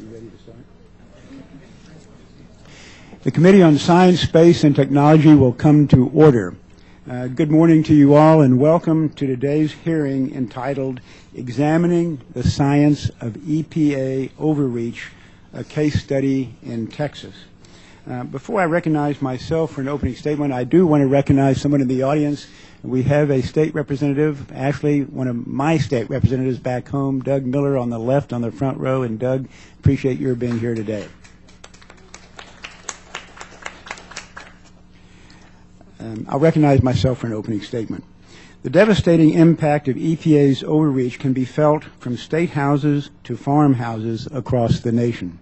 you ready to start? The Committee on Science, Space, and Technology will come to order. Good morning to you all, and welcome to today's hearing entitled Examining the Science of EPA Overreach, a Case Study in Texas. Before I recognize myself for an opening statement, I do want to recognize someone in the audience. We have a state representative, actually one of my state representatives back home, Doug Miller on the left on the front row. And Doug, appreciate your being here today. I'll recognize myself for an opening statement. The devastating impact of EPA's overreach can be felt from state houses to farmhouses across the nation.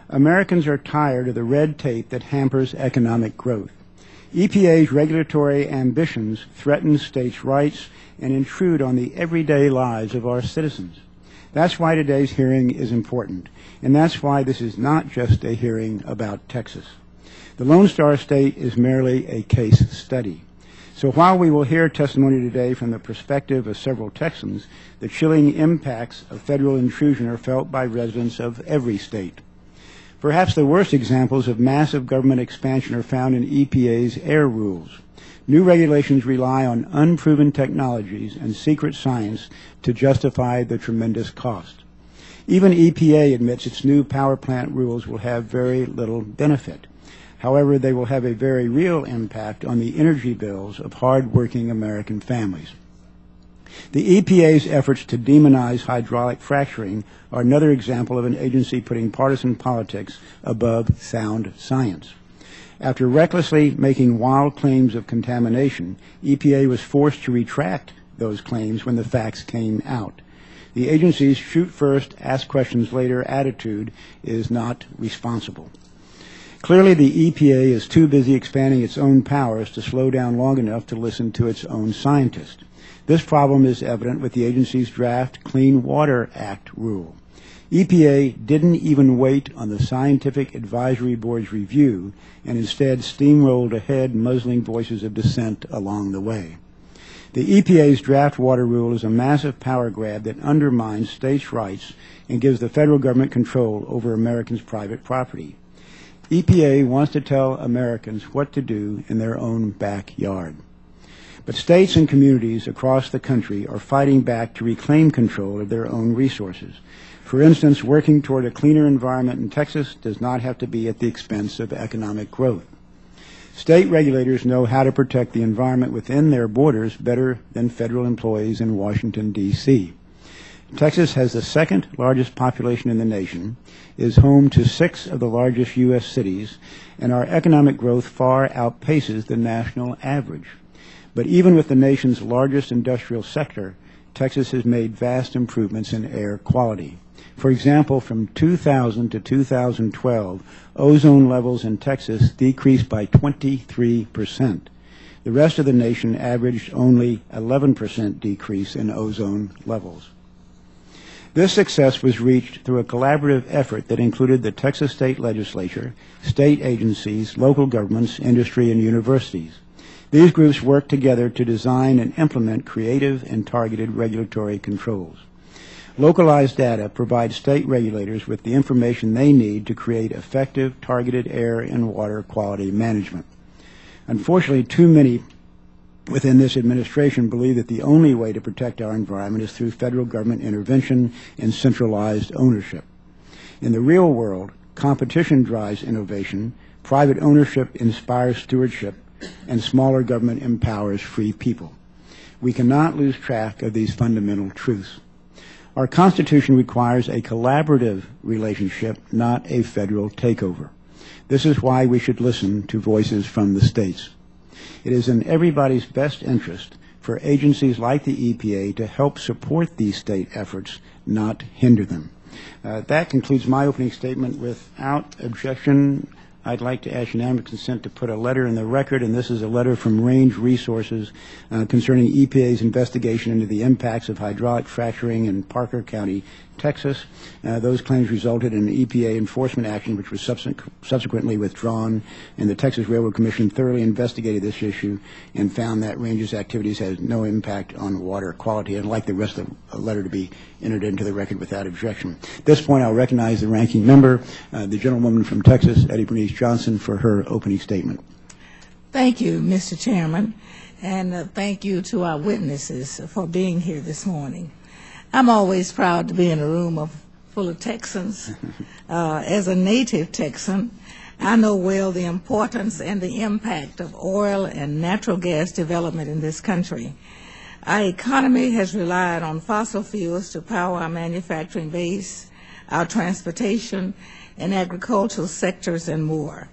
Americans are tired of the red tape that hampers economic growth. EPA's regulatory ambitions threaten states' rights and intrude on the everyday lives of our citizens. That's why today's hearing is important, and that's why this is not just a hearing about Texas. The Lone Star State is merely a case study. So while we will hear testimony today from the perspective of several Texans, the chilling impacts of federal intrusion are felt by residents of every state. Perhaps the worst examples of massive government expansion are found in EPA's air rules. New regulations rely on unproven technologies and secret science to justify the tremendous cost. Even EPA admits its new power plant rules will have very little benefit. However, they will have a very real impact on the energy bills of hard-working American families. The EPA's efforts to demonize hydraulic fracturing are another example of an agency putting partisan politics above sound science. After recklessly making wild claims of contamination, EPA was forced to retract those claims when the facts came out. The agency's shoot first, ask questions later attitude is not responsible. Clearly, the EPA is too busy expanding its own powers to slow down long enough to listen to its own scientists. This problem is evident with the agency's draft Clean Water Act rule. EPA didn't even wait on the Scientific Advisory Board's review and instead steamrolled ahead, muzzling voices of dissent along the way. The EPA's draft water rule is a massive power grab that undermines states' rights and gives the federal government control over Americans' private property. EPA wants to tell Americans what to do in their own backyard. But states and communities across the country are fighting back to reclaim control of their own resources. For instance, working toward a cleaner environment in Texas does not have to be at the expense of economic growth. State regulators know how to protect the environment within their borders better than federal employees in Washington, D.C. Texas has the second largest population in the nation, is home to 6 of the largest U.S. cities, and our economic growth far outpaces the national average. But even with the nation's largest industrial sector, Texas has made vast improvements in air quality. For example, from 2000 to 2012, ozone levels in Texas decreased by 23%. The rest of the nation averaged only 11% decrease in ozone levels. This success was reached through a collaborative effort that included the Texas State Legislature, state agencies, local governments, industry, and universities. These groups worked together to design and implement creative and targeted regulatory controls. Localized data provides state regulators with the information they need to create effective, targeted air and water quality management. Unfortunately, too many within this administration believe that the only way to protect our environment is through federal government intervention and centralized ownership. In the real world, competition drives innovation, private ownership inspires stewardship, and smaller government empowers free people. We cannot lose track of these fundamental truths. Our Constitution requires a collaborative relationship, not a federal takeover. This is why we should listen to voices from the states. It is in everybody's best interest for agencies like the EPA to help support these state efforts, not hinder them. That concludes my opening statement. Without objection, I'd like to ask unanimous consent to put a letter in the record, and this is a letter from Range Resources concerning EPA's investigation into the impacts of hydraulic fracturing in Parker County, Texas. Those claims resulted in an EPA enforcement action which was subsequently withdrawn, and the Texas Railroad Commission thoroughly investigated this issue and found that Range's activities had no impact on water quality. I'd like the rest of the letter to be entered into the record without objection. At this point, I'll recognize the ranking member, the gentlewoman from Texas, Bernice Johnson, for her opening statement. Thank you, Mr. Chairman, and thank you to our witnesses for being here this morning. I'm always proud to be in a room full of Texans. As a native Texan, I know well the importance and the impact of oil and natural gas development in this country. Our economy has relied on fossil fuels to power our manufacturing base, our transportation, and agricultural sectors, and more.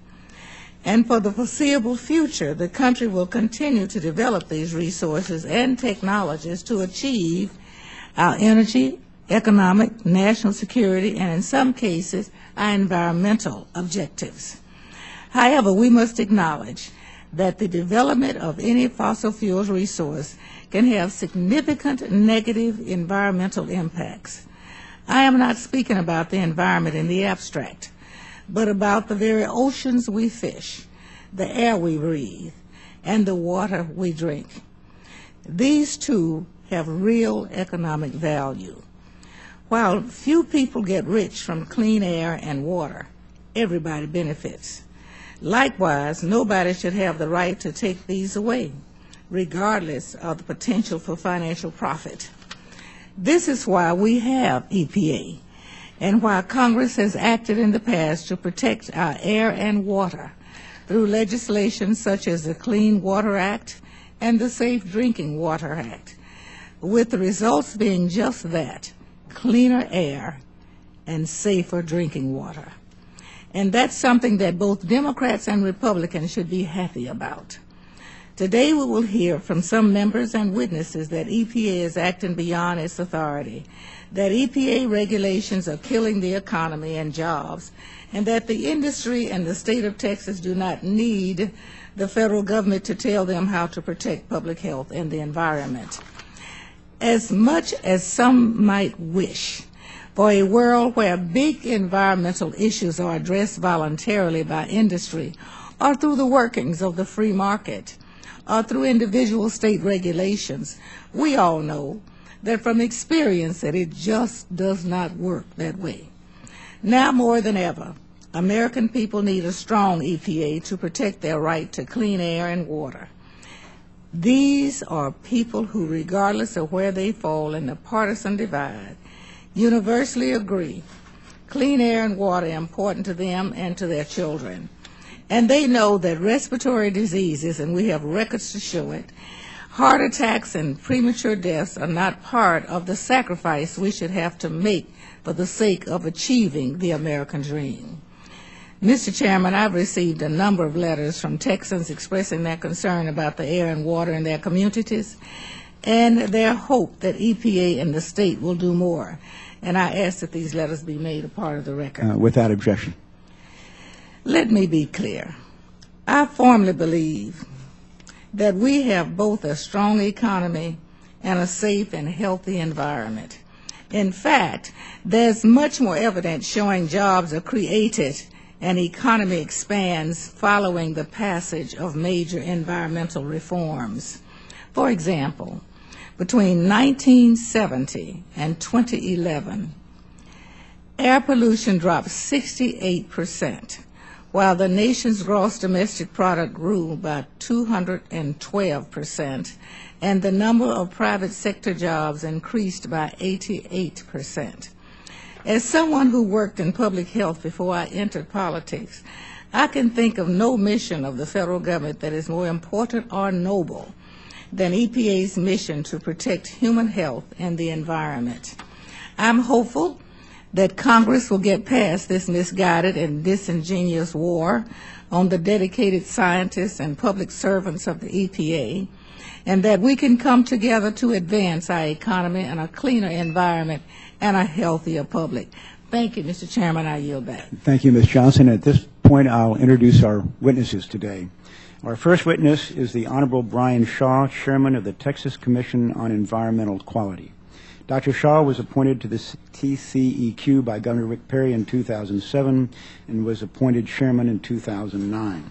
And for the foreseeable future, the country will continue to develop these resources and technologies to achieve our energy, economic, national security, and in some cases, our environmental objectives. However, we must acknowledge that the development of any fossil fuels resource can have significant negative environmental impacts. I am not speaking about the environment in the abstract, but about the very oceans we fish, the air we breathe, and the water we drink. These two have real economic value. While few people get rich from clean air and water, everybody benefits. Likewise, nobody should have the right to take these away, regardless of the potential for financial profit. This is why we have EPA, and why Congress has acted in the past to protect our air and water through legislation such as the Clean Water Act and the Safe Drinking Water Act, with the results being just that, cleaner air and safer drinking water. And that's something that both Democrats and Republicans should be happy about. Today we will hear from some members and witnesses that EPA is acting beyond its authority, that EPA regulations are killing the economy and jobs, and that the industry and the state of Texas do not need the federal government to tell them how to protect public health and the environment. As much as some might wish for a world where big environmental issues are addressed voluntarily by industry or through the workings of the free market, or through individual state regulations, we all know that from experience that it just does not work that way. Now more than ever, American people need a strong EPA to protect their right to clean air and water. These are people who, regardless of where they fall in the partisan divide, universally agree clean air and water are important to them and to their children. And they know that respiratory diseases, and we have records to show it, heart attacks and premature deaths are not part of the sacrifice we should have to make for the sake of achieving the American dream. Mr. Chairman, I've received a number of letters from Texans expressing their concern about the air and water in their communities and their hope that EPA and the state will do more. And I ask that these letters be made a part of the record. Without objection. Let me be clear. I firmly believe that we have both a strong economy and a safe and healthy environment. In fact, there's much more evidence showing jobs are created and economy expands following the passage of major environmental reforms. For example, between 1970 and 2011, air pollution dropped 68%, while the nation's gross domestic product grew by 212%, and the number of private sector jobs increased by 88%. As someone who worked in public health before I entered politics, I can think of no mission of the federal government that is more important or noble than EPA's mission to protect human health and the environment. I'm hopeful that Congress will get past this misguided and disingenuous war on the dedicated scientists and public servants of the EPA, and that we can come together to advance our economy and a cleaner environment and a healthier public. Thank you, Mr. Chairman. I yield back. Thank you, Ms. Johnson. At this point, I'll introduce our witnesses today. Our first witness is the Honorable Brian Shaw, Chairman of the Texas Commission on Environmental Quality. Dr. Shaw was appointed to the TCEQ by Governor Rick Perry in 2007 and was appointed chairman in 2009.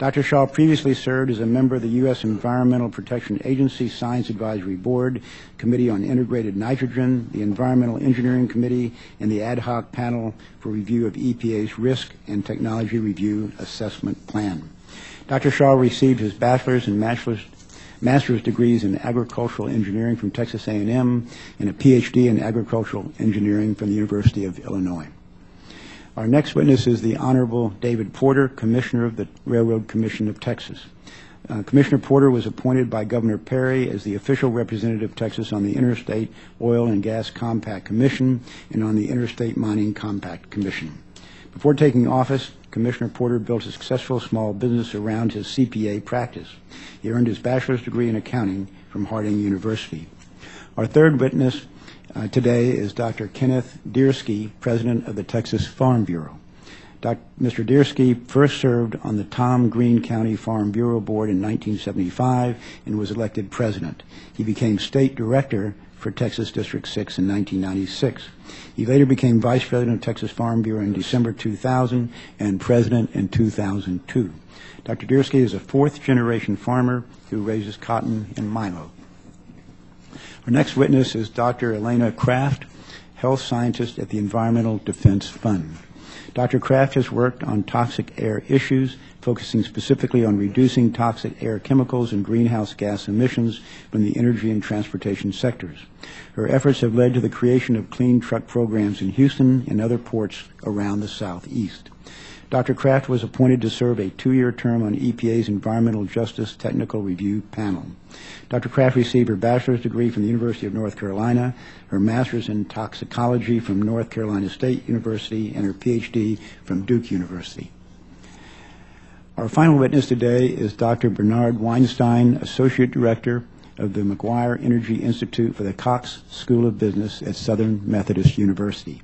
Dr. Shaw previously served as a member of the U.S. Environmental Protection Agency Science Advisory Board, Committee on Integrated Nitrogen, the Environmental Engineering Committee, and the Ad Hoc Panel for Review of EPA's Risk and Technology Review Assessment Plan. Dr. Shaw received his bachelor's and master's degrees in agricultural engineering from Texas A&M and a PhD in agricultural engineering from the University of Illinois. Our next witness is the Honorable David Porter, Commissioner of the Railroad Commission of Texas. Commissioner Porter was appointed by Governor Perry as the official representative of Texas on the Interstate Oil and Gas Compact Commission and on the Interstate Mining Compact Commission. Before taking office, Commissioner Porter built a successful small business around his CPA practice. He earned his bachelor's degree in accounting from Harding University. Our third witness today is Dr. Kenneth Diersky, President of the Texas Farm Bureau. Mr. Diersky first served on the Tom Green County Farm Bureau Board in 1975 and was elected president. He became state director for Texas District 6 in 1996. He later became vice president of Texas Farm Bureau in December 2000 and president in 2002. Dr. Diersky is a fourth-generation farmer who raises cotton and milo. Our next witness is Dr. Alina Craft, health scientist at the Environmental Defense Fund. Dr. Kraft has worked on toxic air issues, focusing specifically on reducing toxic air chemicals and greenhouse gas emissions from the energy and transportation sectors. Her efforts have led to the creation of clean truck programs in Houston and other ports around the Southeast. Dr. Kraft was appointed to serve a 2-year term on EPA's Environmental Justice Technical Review Panel. Dr. Kraft received her bachelor's degree from the University of North Carolina, her master's in toxicology from North Carolina State University, and her PhD from Duke University. Our final witness today is Dr. Bernard Weinstein, Associate Director of the McGuire Energy Institute for the Cox School of Business at Southern Methodist University.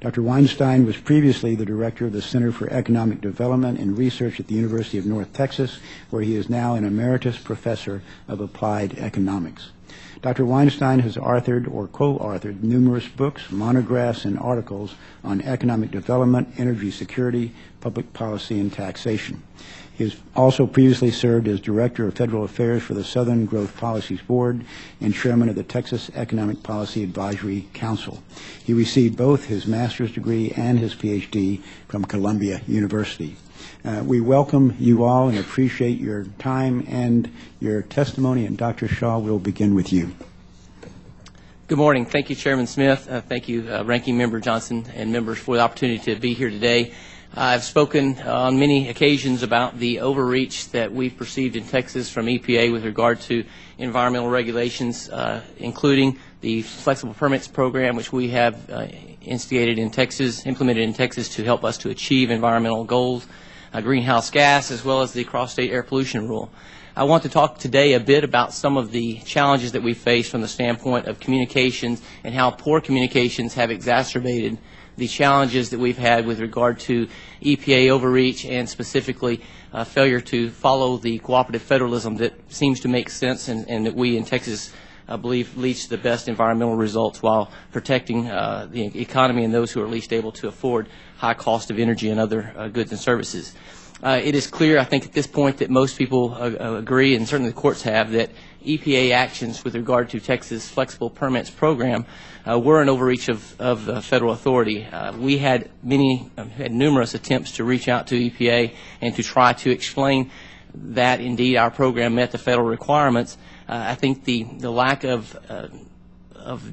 Dr. Weinstein was previously the director of the Center for Economic Development and Research at the University of North Texas, where he is now an emeritus professor of applied economics. Dr. Weinstein has authored or co-authored numerous books, monographs, and articles on economic development, energy security, public policy, and taxation. He has also previously served as Director of Federal Affairs for the Southern Growth Policies Board and Chairman of the Texas Economic Policy Advisory Council. He received both his master's degree and his PhD from Columbia University. We welcome you all and appreciate your time and your testimony, and Dr. Shaw, we'll begin with you. Good morning. Thank you, Chairman Smith. Thank you, Ranking Member Johnson and members, for the opportunity to be here today. I've spoken on many occasions about the overreach that we've perceived in Texas from EPA with regard to environmental regulations, including the flexible permits program, which we have implemented in Texas to help us to achieve environmental goals, greenhouse gas, as well as the cross-state air pollution rule. I want to talk today a bit about some of the challenges that we face from the standpoint of communications and how poor communications have exacerbated the challenges that we've had with regard to EPA overreach and specifically failure to follow the cooperative federalism that seems to make sense and that we in Texas believe leads to the best environmental results while protecting the economy and those who are least able to afford high cost of energy and other goods and services. It is clear, I think, at this point that most people agree, and certainly the courts have, that EPA actions with regard to Texas flexible permits program were an overreach of the federal authority. We had numerous attempts to reach out to EPA and to try to explain that indeed our program met the federal requirements. I think the lack of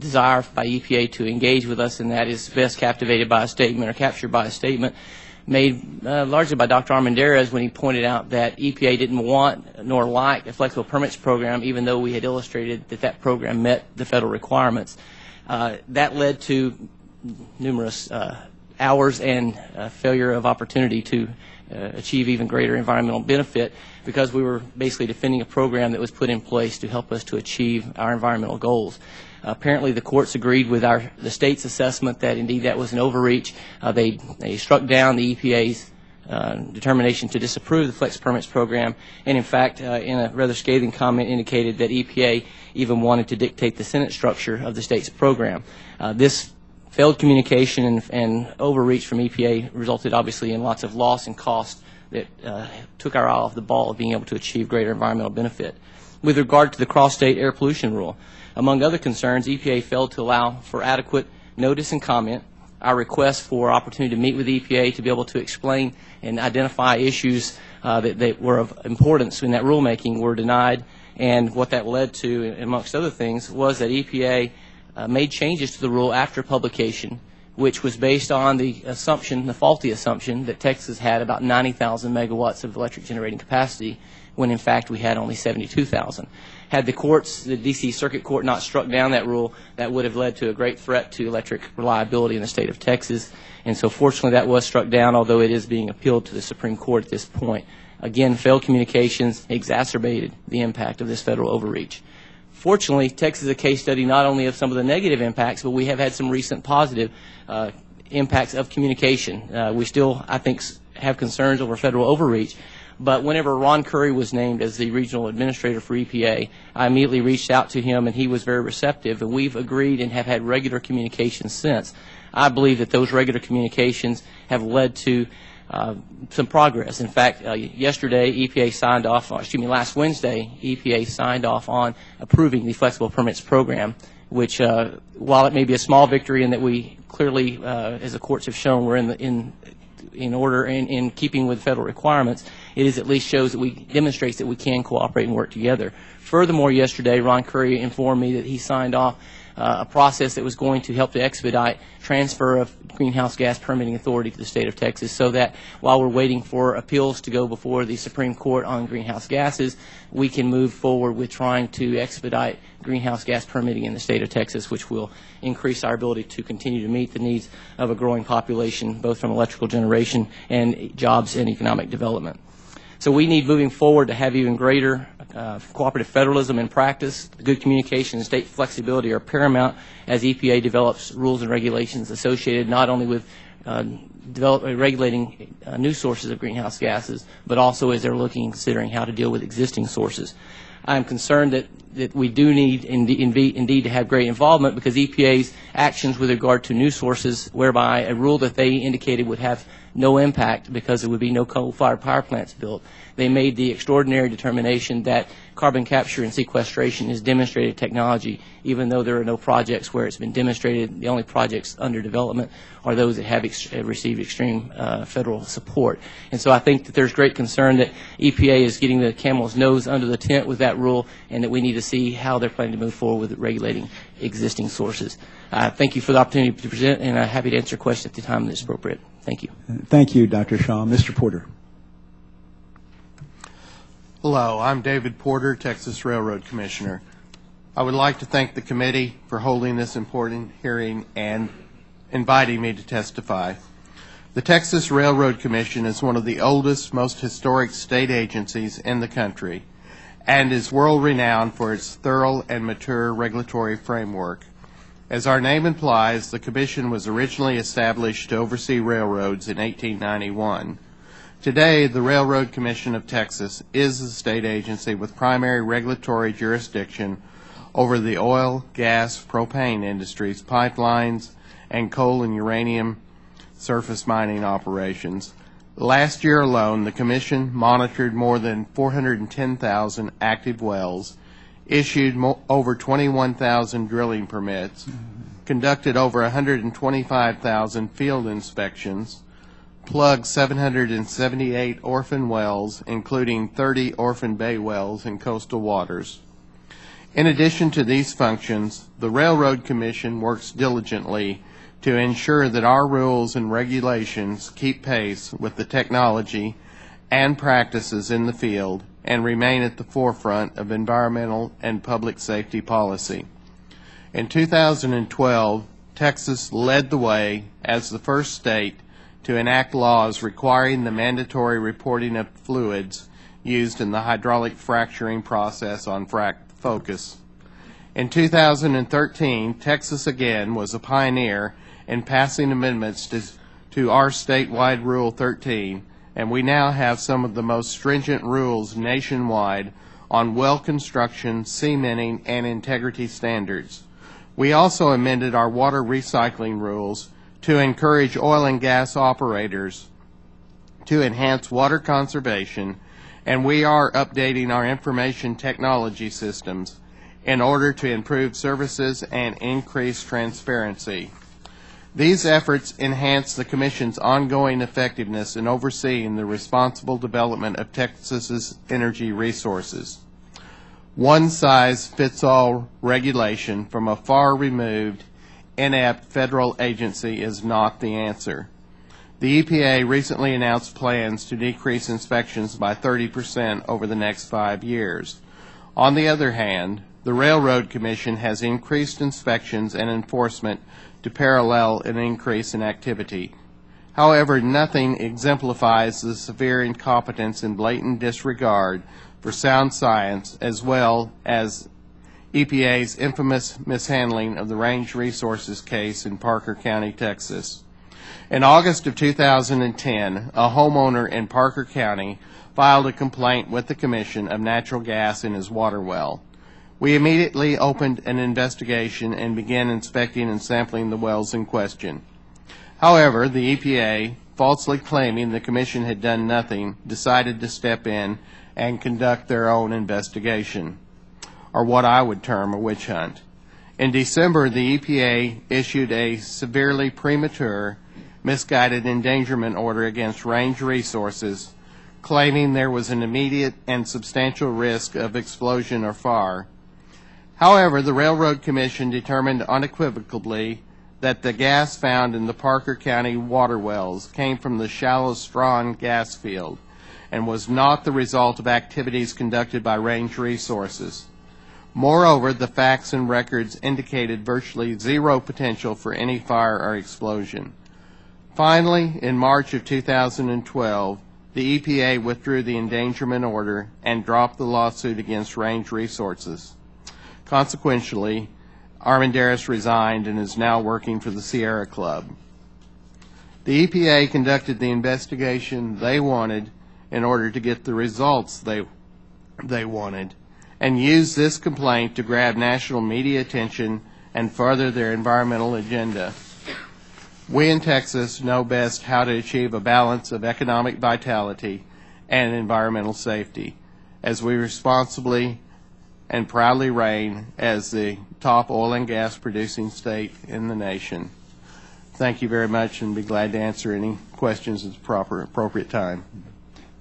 desire by EPA to engage with us in that is best captured by a statement made largely by Dr. Armendariz when he pointed out that EPA didn't want nor like a flexible permits program, even though we had illustrated that that program met the federal requirements. That led to numerous hours and failure of opportunity to achieve even greater environmental benefit because we were basically defending a program that was put in place to help us to achieve our environmental goals. Apparently, the courts agreed with the state's assessment that indeed that was an overreach. They struck down the EPA's determination to disapprove the flex permits program, and in fact, in a rather scathing comment, indicated that EPA even wanted to dictate the Senate structure of the state's program. This failed communication and overreach from EPA resulted obviously in lots of loss and cost that took our eye off the ball of being able to achieve greater environmental benefit. With regard to the cross-state air pollution rule, among other concerns, EPA failed to allow for adequate notice and comment. Our request for opportunity to meet with EPA to be able to explain and identify issues that were of importance in that rulemaking were denied, and what that led to, amongst other things, was that EPA made changes to the rule after publication, which was based on the assumption, the faulty assumption, that Texas had about 90,000 megawatts of electric generating capacity, when in fact we had only 72,000. Had the courts, the D.C. Circuit Court, not struck down that rule, that would have led to a great threat to electric reliability in the state of Texas. And so fortunately that was struck down, although it is being appealed to the Supreme Court at this point. Again, failed communications exacerbated the impact of this federal overreach. Fortunately, Texas is a case study not only of some of the negative impacts, but we have had some recent positive impacts of communication. We still, I think, have concerns over federal overreach. But whenever Ron Curry was named as the regional administrator for EPA, I immediately reached out to him, and he was very receptive, and we've agreed and have had regular communications since. I believe that those regular communications have led to some progress. In fact, yesterday, EPA signed off, last Wednesday, EPA signed off on approving the flexible permits program, which, while it may be a small victory in that we clearly, as the courts have shown, we're in order in keeping with federal requirements, it is at least shows that demonstrates that we can cooperate and work together. Furthermore, yesterday, Ron Curry informed me that he signed off a process that was going to help to expedite transfer of greenhouse gas permitting authority to the state of Texas, so that while we're waiting for appeals to go before the Supreme Court on greenhouse gases, we can move forward with trying to expedite greenhouse gas permitting in the state of Texas, which will increase our ability to continue to meet the needs of a growing population, both from electrical generation and jobs and economic development. So we need, moving forward, to have even greater cooperative federalism in practice. Good communication and state flexibility are paramount as EPA develops rules and regulations associated not only with regulating new sources of greenhouse gases, but also as they're considering how to deal with existing sources. I'm concerned that we do need indeed to have great involvement, because EPA's actions with regard to new sources, whereby a rule that they indicated would have no impact because there would be no coal-fired power plants built, they made the extraordinary determination that carbon capture and sequestration is demonstrated technology, even though there are no projects where it's been demonstrated. The only projects under development are those that have received extreme federal support. And so I think that there's great concern that EPA is getting the camel's nose under the tent with that rule, and that we need to see how they're planning to move forward with regulating existing sources. Thank you for the opportunity to present, and I'm happy to answer questions at the time that's appropriate. Thank you. Thank you, Dr. Shaw. Mr. Porter. Hello, I'm David Porter, Texas Railroad Commissioner. I would like to thank the committee for holding this important hearing and inviting me to testify. The Texas Railroad Commission is one of the oldest, most historic state agencies in the country and is world-renowned for its thorough and mature regulatory framework. As our name implies, the Commission was originally established to oversee railroads in 1891. Today, the Railroad Commission of Texas is a state agency with primary regulatory jurisdiction over the oil, gas, propane industries, pipelines, and coal and uranium surface mining operations. Last year alone, the Commission monitored more than 410,000 active wells, issued over 21,000 drilling permits, conducted over 125,000 field inspections, plugged 778 orphan wells, including 30 orphan bay wells in coastal waters. In addition to these functions, the Railroad Commission works diligently to ensure that our rules and regulations keep pace with the technology and practices in the field and remain at the forefront of environmental and public safety policy. In 2012, Texas led the way as the first state to enact laws requiring the mandatory reporting of fluids used in the hydraulic fracturing process on Frac Focus. In 2013, Texas again was a pioneer in passing amendments to our statewide Rule 13, and we now have some of the most stringent rules nationwide on well construction, cementing, and integrity standards. We also amended our water recycling rules to encourage oil and gas operators to enhance water conservation, and we are updating our information technology systems in order to improve services and increase transparency. These efforts enhance the Commission's ongoing effectiveness in overseeing the responsible development of Texas's energy resources. One-size-fits-all regulation from a far-removed, inept federal agency is not the answer. The EPA recently announced plans to decrease inspections by 30% over the next 5 years. On the other hand, the Railroad Commission has increased inspections and enforcement to parallel an increase in activity. However, nothing exemplifies the severe incompetence and blatant disregard for sound science, as well as EPA's infamous mishandling of the Range Resources case in Parker County, Texas. In August of 2010, a homeowner in Parker County filed a complaint with the Commission of natural gas in his water well. We immediately opened an investigation and began inspecting and sampling the wells in question. However, the EPA, falsely claiming the Commission had done nothing, decided to step in and conduct their own investigation, or what I would term a witch hunt. In December, the EPA issued a severely premature, misguided endangerment order against Range Resources, claiming there was an immediate and substantial risk of explosion or fire. However, the Railroad Commission determined unequivocally that the gas found in the Parker County water wells came from the shallow Strawn gas field and was not the result of activities conducted by Range Resources. Moreover, the facts and records indicated virtually zero potential for any fire or explosion. Finally, in March of 2012, the EPA withdrew the endangerment order and dropped the lawsuit against Range Resources. Consequently, Armendariz resigned and is now working for the Sierra Club. The EPA conducted the investigation they wanted in order to get the results they wanted, and used this complaint to grab national media attention and further their environmental agenda. We in Texas know best how to achieve a balance of economic vitality and environmental safety, as we responsibly and proudly reign as the top oil and gas producing state in the nation. Thank you very much, and be glad to answer any questions at the appropriate time.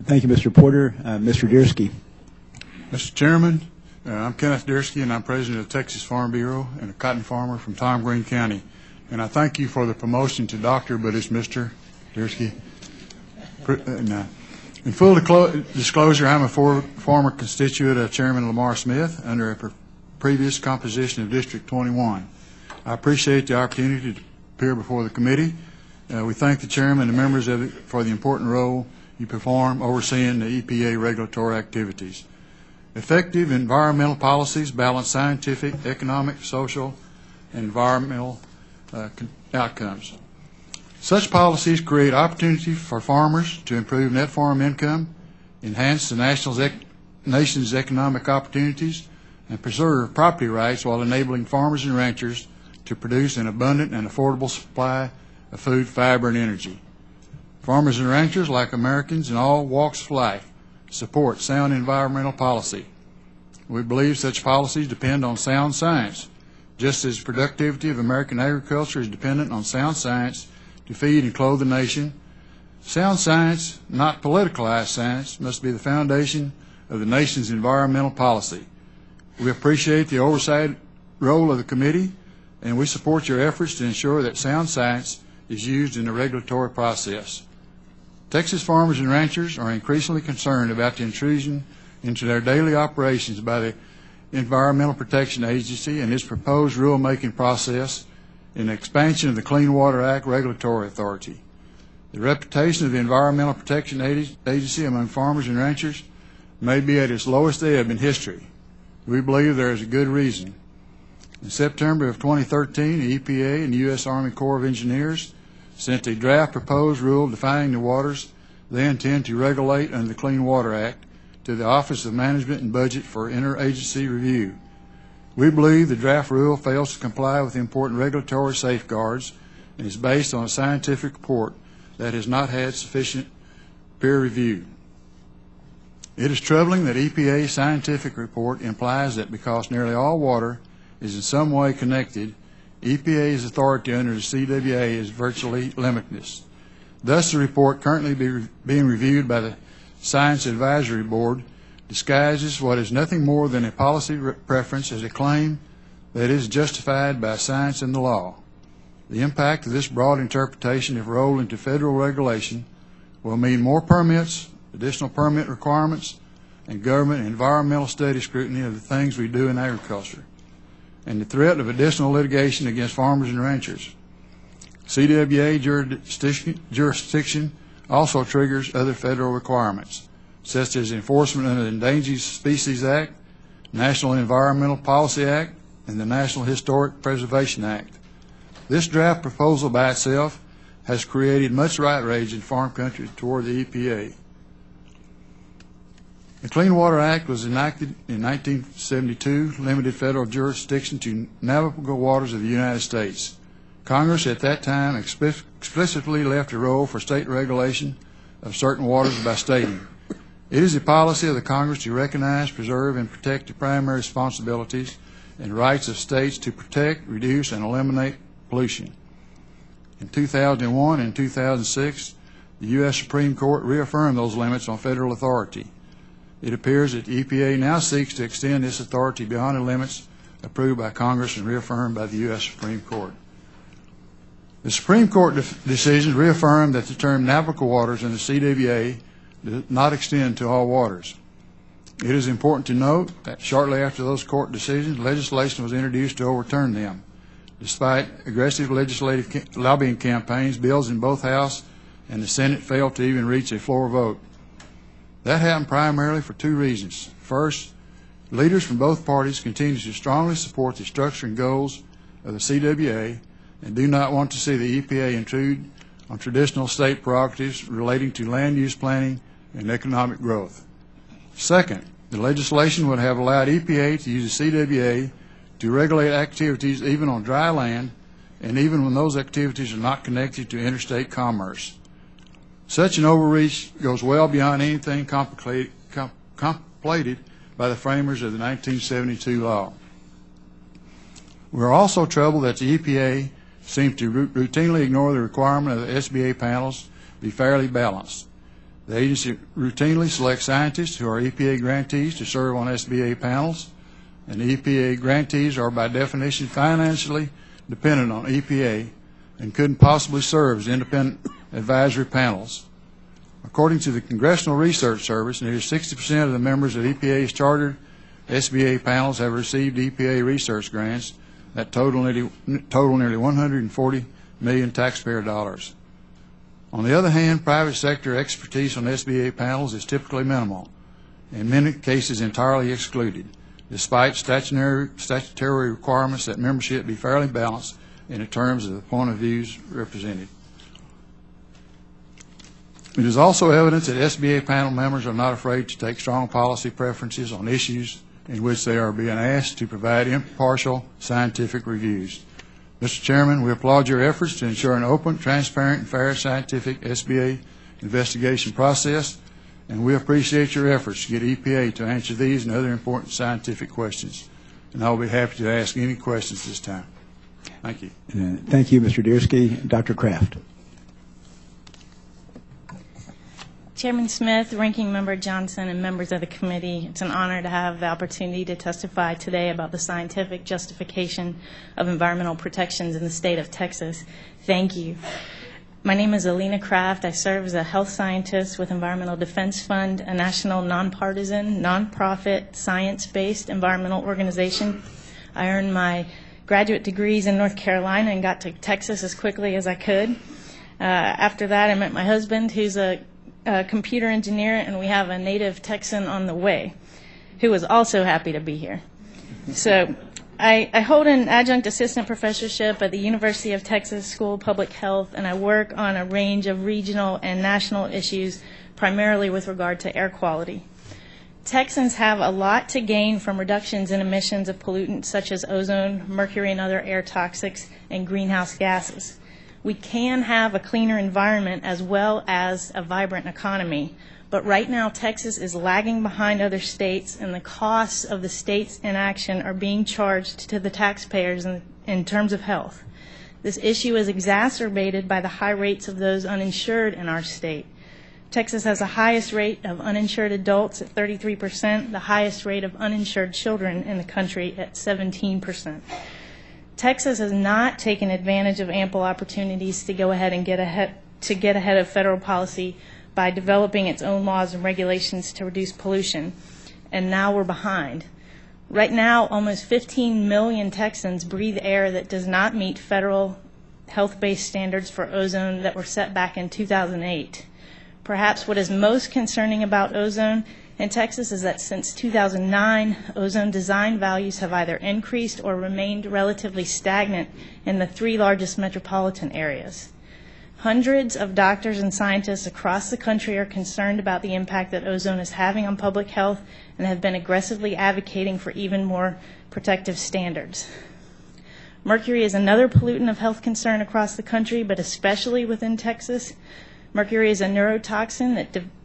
Thank you, Mr. Porter. Mr. Diersky. Mr. Chairman, I'm Kenneth Diersky, and I'm president of the Texas Farm Bureau and a cotton farmer from Tom Green County. And I thank you for the promotion to doctor, but it's Mr. Diersky. In full disclosure, I'm a former constituent of Chairman Lamar Smith under a previous composition of District 21. I appreciate the opportunity to appear before the committee. We thank the Chairman and members of it for the important role you perform overseeing the EPA regulatory activities. Effective environmental policies balance scientific, economic, social, and environmental outcomes. Such policies create opportunity for farmers to improve net farm income, enhance the nation's economic opportunities, and preserve property rights while enabling farmers and ranchers to produce an abundant and affordable supply of food, fiber, and energy. Farmers and ranchers, like Americans in all walks of life, support sound environmental policy. We believe such policies depend on sound science, just as productivity of American agriculture is dependent on sound science to feed and clothe the nation. Sound science, not politicalized science, must be the foundation of the nation's environmental policy. We appreciate the oversight role of the committee, and we support your efforts to ensure that sound science is used in the regulatory process. Texas farmers and ranchers are increasingly concerned about the intrusion into their daily operations by the Environmental Protection Agency and its proposed rulemaking process in the expansion of the Clean Water Act regulatory authority. The reputation of the Environmental Protection Agency among farmers and ranchers may be at its lowest ebb in history. We believe there is a good reason. In September of 2013, the EPA and the U.S. Army Corps of Engineers sent a draft proposed rule defining the waters they intend to regulate under the Clean Water Act to the Office of Management and Budget for interagency review. We believe the draft rule fails to comply with important regulatory safeguards and is based on a scientific report that has not had sufficient peer review. It is troubling that EPA's scientific report implies that because nearly all water is in some way connected, EPA's authority under the CWA is virtually limitless. Thus, the report currently being reviewed by the Science Advisory Board disguises what is nothing more than a policy preference as a claim that is justified by science and the law. The impact of this broad interpretation, if rolled into federal regulation, will mean more permits, additional permit requirements, and government environmental study scrutiny of the things we do in agriculture, and the threat of additional litigation against farmers and ranchers. CWA jurisdiction also triggers other federal requirements, such as enforcement under the Endangered Species Act, National Environmental Policy Act, and the National Historic Preservation Act. This draft proposal by itself has created much outrage in farm country toward the EPA. The Clean Water Act was enacted in 1972, limited federal jurisdiction to navigable waters of the United States. Congress at that time explicitly left a role for state regulation of certain waters by stating, "It is the policy of the Congress to recognize, preserve, and protect the primary responsibilities and rights of states to protect, reduce, and eliminate pollution." In 2001 and 2006, the U.S. Supreme Court reaffirmed those limits on federal authority. It appears that the EPA now seeks to extend this authority beyond the limits approved by Congress and reaffirmed by the U.S. Supreme Court. The Supreme Court decision reaffirmed that the term navigable waters in the CWA does not extend to all waters. It is important to note that shortly after those court decisions, legislation was introduced to overturn them. Despite aggressive legislative lobbying campaigns, bills in both House and the Senate failed to even reach a floor vote. That happened primarily for two reasons. First, leaders from both parties continue to strongly support the structure and goals of the CWA and do not want to see the EPA intrude on traditional state prerogatives relating to land use planning and economic growth. Second, the legislation would have allowed EPA to use the CWA to regulate activities even on dry land and even when those activities are not connected to interstate commerce. Such an overreach goes well beyond anything contemplated by the framers of the 1972 law. We are also troubled that the EPA seems to routinely ignore the requirement of the SBA panels be fairly balanced. The agency routinely selects scientists who are EPA grantees to serve on SBA panels, and the EPA grantees are by definition financially dependent on EPA and couldn't possibly serve as independent advisory panels. According to the Congressional Research Service, nearly 60% of the members of EPA's chartered SBA panels have received EPA research grants that total nearly $140 million taxpayer dollars. On the other hand, private sector expertise on SBA panels is typically minimal, in many cases entirely excluded, despite statutory requirements that membership be fairly balanced in terms of the point of views represented. It is also evident that SBA panel members are not afraid to take strong policy preferences on issues in which they are being asked to provide impartial scientific reviews. Mr. Chairman, we applaud your efforts to ensure an open, transparent, and fair scientific SBA investigation process, and we appreciate your efforts to get EPA to answer these and other important scientific questions. And I will be happy to ask any questions this time. Thank you. Thank you, Mr. Diersky. Dr. Kraft. Chairman Smith, Ranking Member Johnson, and members of the committee, it's an honor to have the opportunity to testify today about the scientific justification of environmental protections in the state of Texas. Thank you. My name is Alina Craft. I serve as a health scientist with Environmental Defense Fund, a national nonpartisan, nonprofit, science-based environmental organization. I earned my graduate degrees in North Carolina and got to Texas as quickly as I could. After that, I met my husband, who's a computer engineer, and we have a native Texan on the way who is also happy to be here. So I hold an adjunct assistant professorship at the University of Texas School of Public Health, and I work on a range of regional and national issues, primarily with regard to air quality. Texans have a lot to gain from reductions in emissions of pollutants such as ozone, mercury, and other air toxics, and greenhouse gases. We can have a cleaner environment as well as a vibrant economy. But right now, Texas is lagging behind other states, and the costs of the state's inaction are being charged to the taxpayers in terms of health. This issue is exacerbated by the high rates of those uninsured in our state. Texas has the highest rate of uninsured adults at 33%, the highest rate of uninsured children in the country at 17%. Texas has not taken advantage of ample opportunities to go ahead and get ahead of federal policy by developing its own laws and regulations to reduce pollution, and now we're behind. Right now, almost 15 million Texans breathe air that does not meet federal health-based standards for ozone that were set back in 2008. Perhaps what is most concerning about ozone in Texas is that since 2009, ozone design values have either increased or remained relatively stagnant in the 3 largest metropolitan areas. Hundreds of doctors and scientists across the country are concerned about the impact that ozone is having on public health and have been aggressively advocating for even more protective standards. Mercury is another pollutant of health concern across the country, but especially within Texas. Mercury is a neurotoxin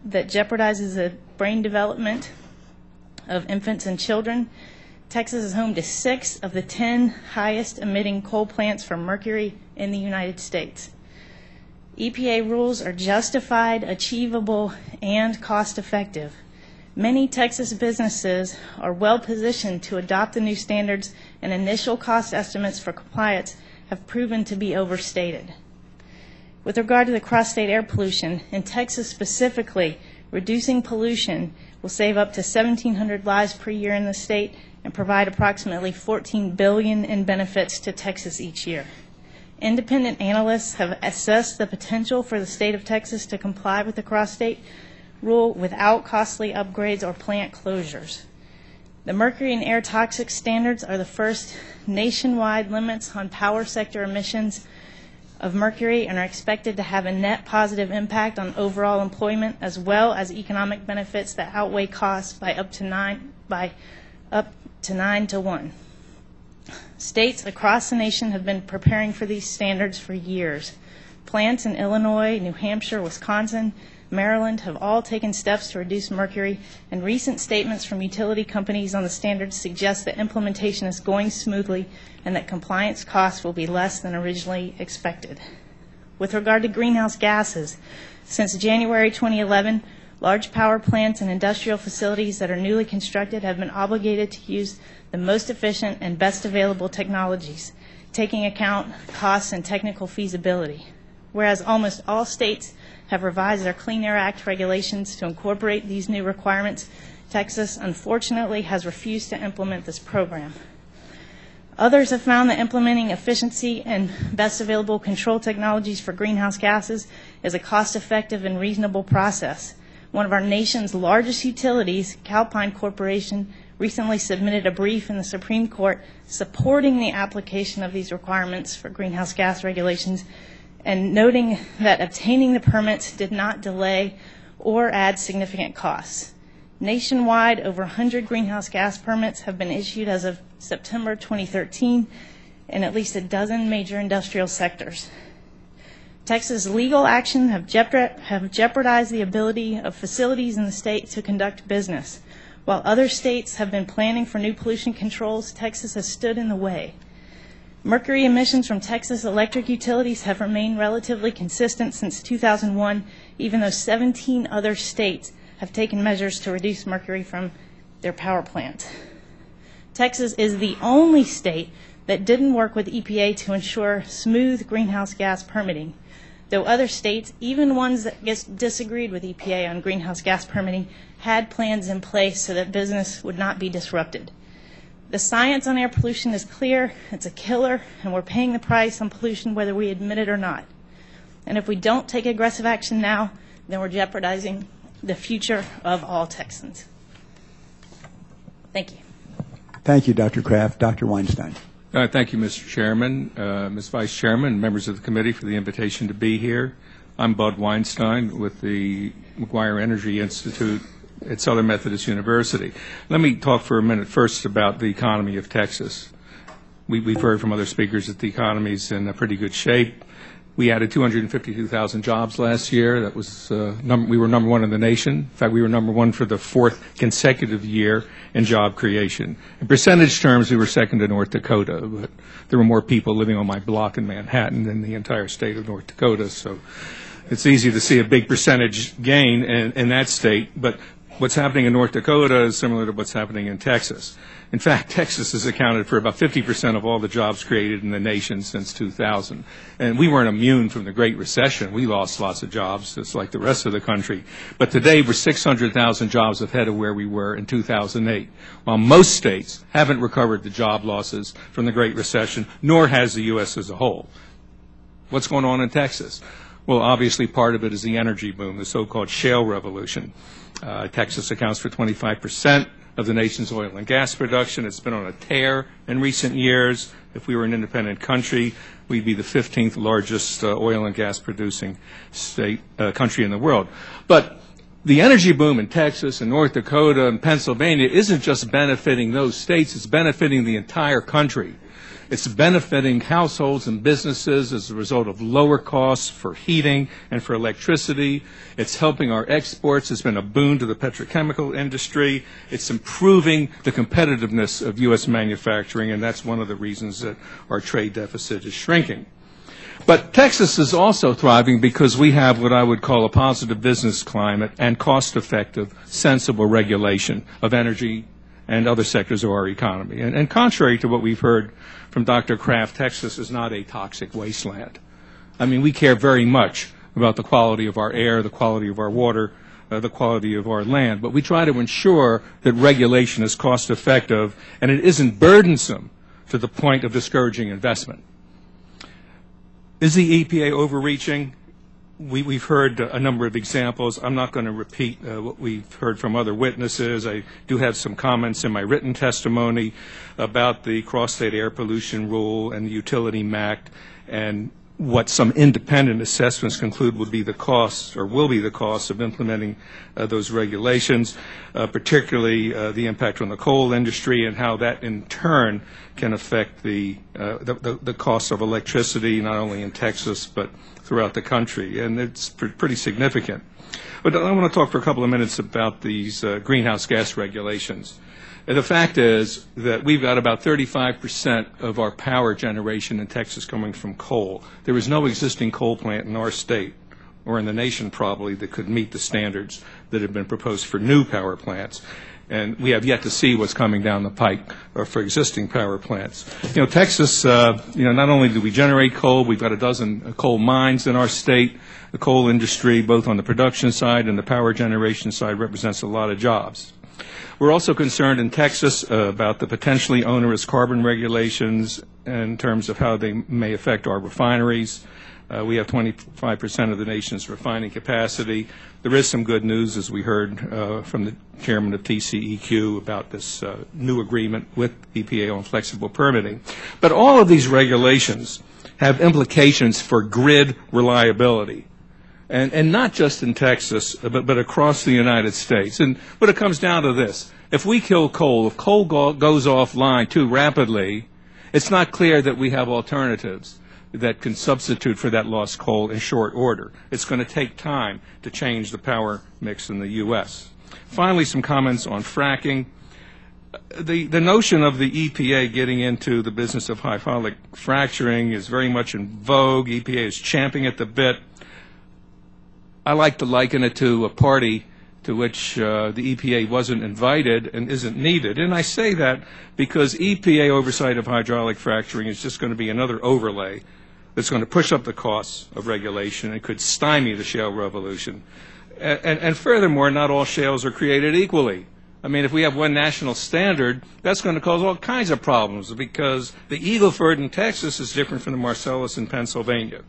that jeopardizes the brain development of infants and children. Texas is home to 6 of the 10 highest emitting coal plants for mercury in the United States. EPA rules are justified, achievable, and cost-effective. Many Texas businesses are well positioned to adopt the new standards, and initial cost estimates for compliance have proven to be overstated. With regard to the cross-state air pollution, in Texas specifically, reducing pollution will save up to 1,700 lives per year in the state and provide approximately $14 billion in benefits to Texas each year. Independent analysts have assessed the potential for the state of Texas to comply with the cross-state rule without costly upgrades or plant closures. The mercury and air toxic standards are the first nationwide limits on power sector emissions of mercury and are expected to have a net positive impact on overall employment as well as economic benefits that outweigh costs by up to 9 to 1. States across the nation have been preparing for these standards for years. Plants in Illinois, New Hampshire, Wisconsin, Maryland have all taken steps to reduce mercury, and recent statements from utility companies on the standards suggest that implementation is going smoothly and that compliance costs will be less than originally expected. With regard to greenhouse gases, since January 2011, large power plants and industrial facilities that are newly constructed have been obligated to use the most efficient and best available technologies, taking account costs and technical feasibility. Whereas almost all states have revised their Clean Air Act regulations to incorporate these new requirements, Texas, unfortunately, has refused to implement this program. Others have found that implementing efficiency and best available control technologies for greenhouse gases is a cost-effective and reasonable process. One of our nation's largest utilities, Calpine Corporation, recently submitted a brief in the Supreme Court supporting the application of these requirements for greenhouse gas regulations and noting that obtaining the permits did not delay or add significant costs. Nationwide, over 100 greenhouse gas permits have been issued as of September 2013 in at least a dozen major industrial sectors. Texas legal action have jeopardized the ability of facilities in the state to conduct business. While other states have been planning for new pollution controls, Texas has stood in the way. Mercury emissions from Texas electric utilities have remained relatively consistent since 2001, even though 17 other states have taken measures to reduce mercury from their power plants. Texas is the only state that didn't work with EPA to ensure smooth greenhouse gas permitting, though other states, even ones that disagreed with EPA on greenhouse gas permitting, had plans in place so that business would not be disrupted. The science on air pollution is clear, it's a killer, and we're paying the price on pollution whether we admit it or not. And if we don't take aggressive action now, then we're jeopardizing the future of all Texans. Thank you. Thank you, Dr. Craft. Dr. Weinstein. Thank you, Mr. Chairman, Ms. Vice Chairman, members of the committee for the invitation to be here. I'm Bud Weinstein with the McGuire Energy Institute at Southern Methodist University. Let me talk for a minute first about the economy of Texas. We've heard from other speakers that the economy is in a pretty good shape. We added 252,000 jobs last year. That was we were number one in the nation. In fact, we were number one for the fourth consecutive year in job creation. In percentage terms, we were second to North Dakota, but there were more people living on my block in Manhattan than the entire state of North Dakota, so it's easy to see a big percentage gain in that state. But what's happening in North Dakota is similar to what's happening in Texas. In fact, Texas has accounted for about 50% of all the jobs created in the nation since 2000. And we weren't immune from the Great Recession. We lost lots of jobs, just like the rest of the country. But today, we're 600,000 jobs ahead of where we were in 2008, while most states haven't recovered the job losses from the Great Recession, nor has the U.S. as a whole. What's going on in Texas? Well, obviously, part of it is the energy boom, the so-called shale revolution. Texas accounts for 25% of the nation's oil and gas production. It's been on a tear in recent years. If we were an independent country, we'd be the 15th largest oil and gas producing country in the world. But the energy boom in Texas and North Dakota and Pennsylvania isn't just benefiting those states, it's benefiting the entire country. It's benefiting households and businesses as a result of lower costs for heating and for electricity. It's helping our exports. It's been a boon to the petrochemical industry. It's improving the competitiveness of U.S. manufacturing, and that's one of the reasons that our trade deficit is shrinking. But Texas is also thriving because we have what I would call a positive business climate and cost-effective, sensible regulation of energy and other sectors of our economy. And contrary to what we've heard from Dr. Kraft, Texas is not a toxic wasteland. I mean, we care very much about the quality of our air, the quality of our water, the quality of our land, but we try to ensure that regulation is cost effective and it isn't burdensome to the point of discouraging investment. Is the EPA overreaching? We've heard a number of examples. I'm not going to repeat what we've heard from other witnesses. I do have some comments in my written testimony about the cross-state air pollution rule and the utility MACT and what some independent assessments conclude would be the cost or will be the cost of implementing those regulations, particularly the impact on the coal industry and how that in turn can affect the cost of electricity not only in Texas but throughout the country, and it's pretty significant. But I want to talk for a couple of minutes about these greenhouse gas regulations. And the fact is that we've got about 35% of our power generation in Texas coming from coal. There is no existing coal plant in our state, or in the nation probably, that could meet the standards that have been proposed for new power plants. And we have yet to see what's coming down the pike for existing power plants. You know, Texas, not only do we generate coal, we've got a dozen coal mines in our state. The coal industry, both on the production side and the power generation side, represents a lot of jobs. We're also concerned in Texas about the potentially onerous carbon regulations in terms of how they may affect our refineries. We have 25% of the nation's refining capacity. There is some good news, as we heard from the chairman of TCEQ about this new agreement with EPA on flexible permitting. But all of these regulations have implications for grid reliability. And not just in Texas, but across the United States. And but it comes down to this. If we kill coal, if coal goes offline too rapidly, it's not clear that we have alternatives that can substitute for that lost coal in short order. It's going to take time to change the power mix in the U.S. Finally, some comments on fracking. The notion of the EPA getting into the business of hydraulic fracturing is very much in vogue. EPA is champing at the bit. I like to liken it to a party to which the EPA wasn't invited and isn't needed. And I say that because EPA oversight of hydraulic fracturing is just going to be another overlay that's going to push up the costs of regulation and could stymie the shale revolution. And furthermore, not all shales are created equally. I mean, if we have one national standard, that's going to cause all kinds of problems because the Eagle Ford in Texas is different from the Marcellus in Pennsylvania.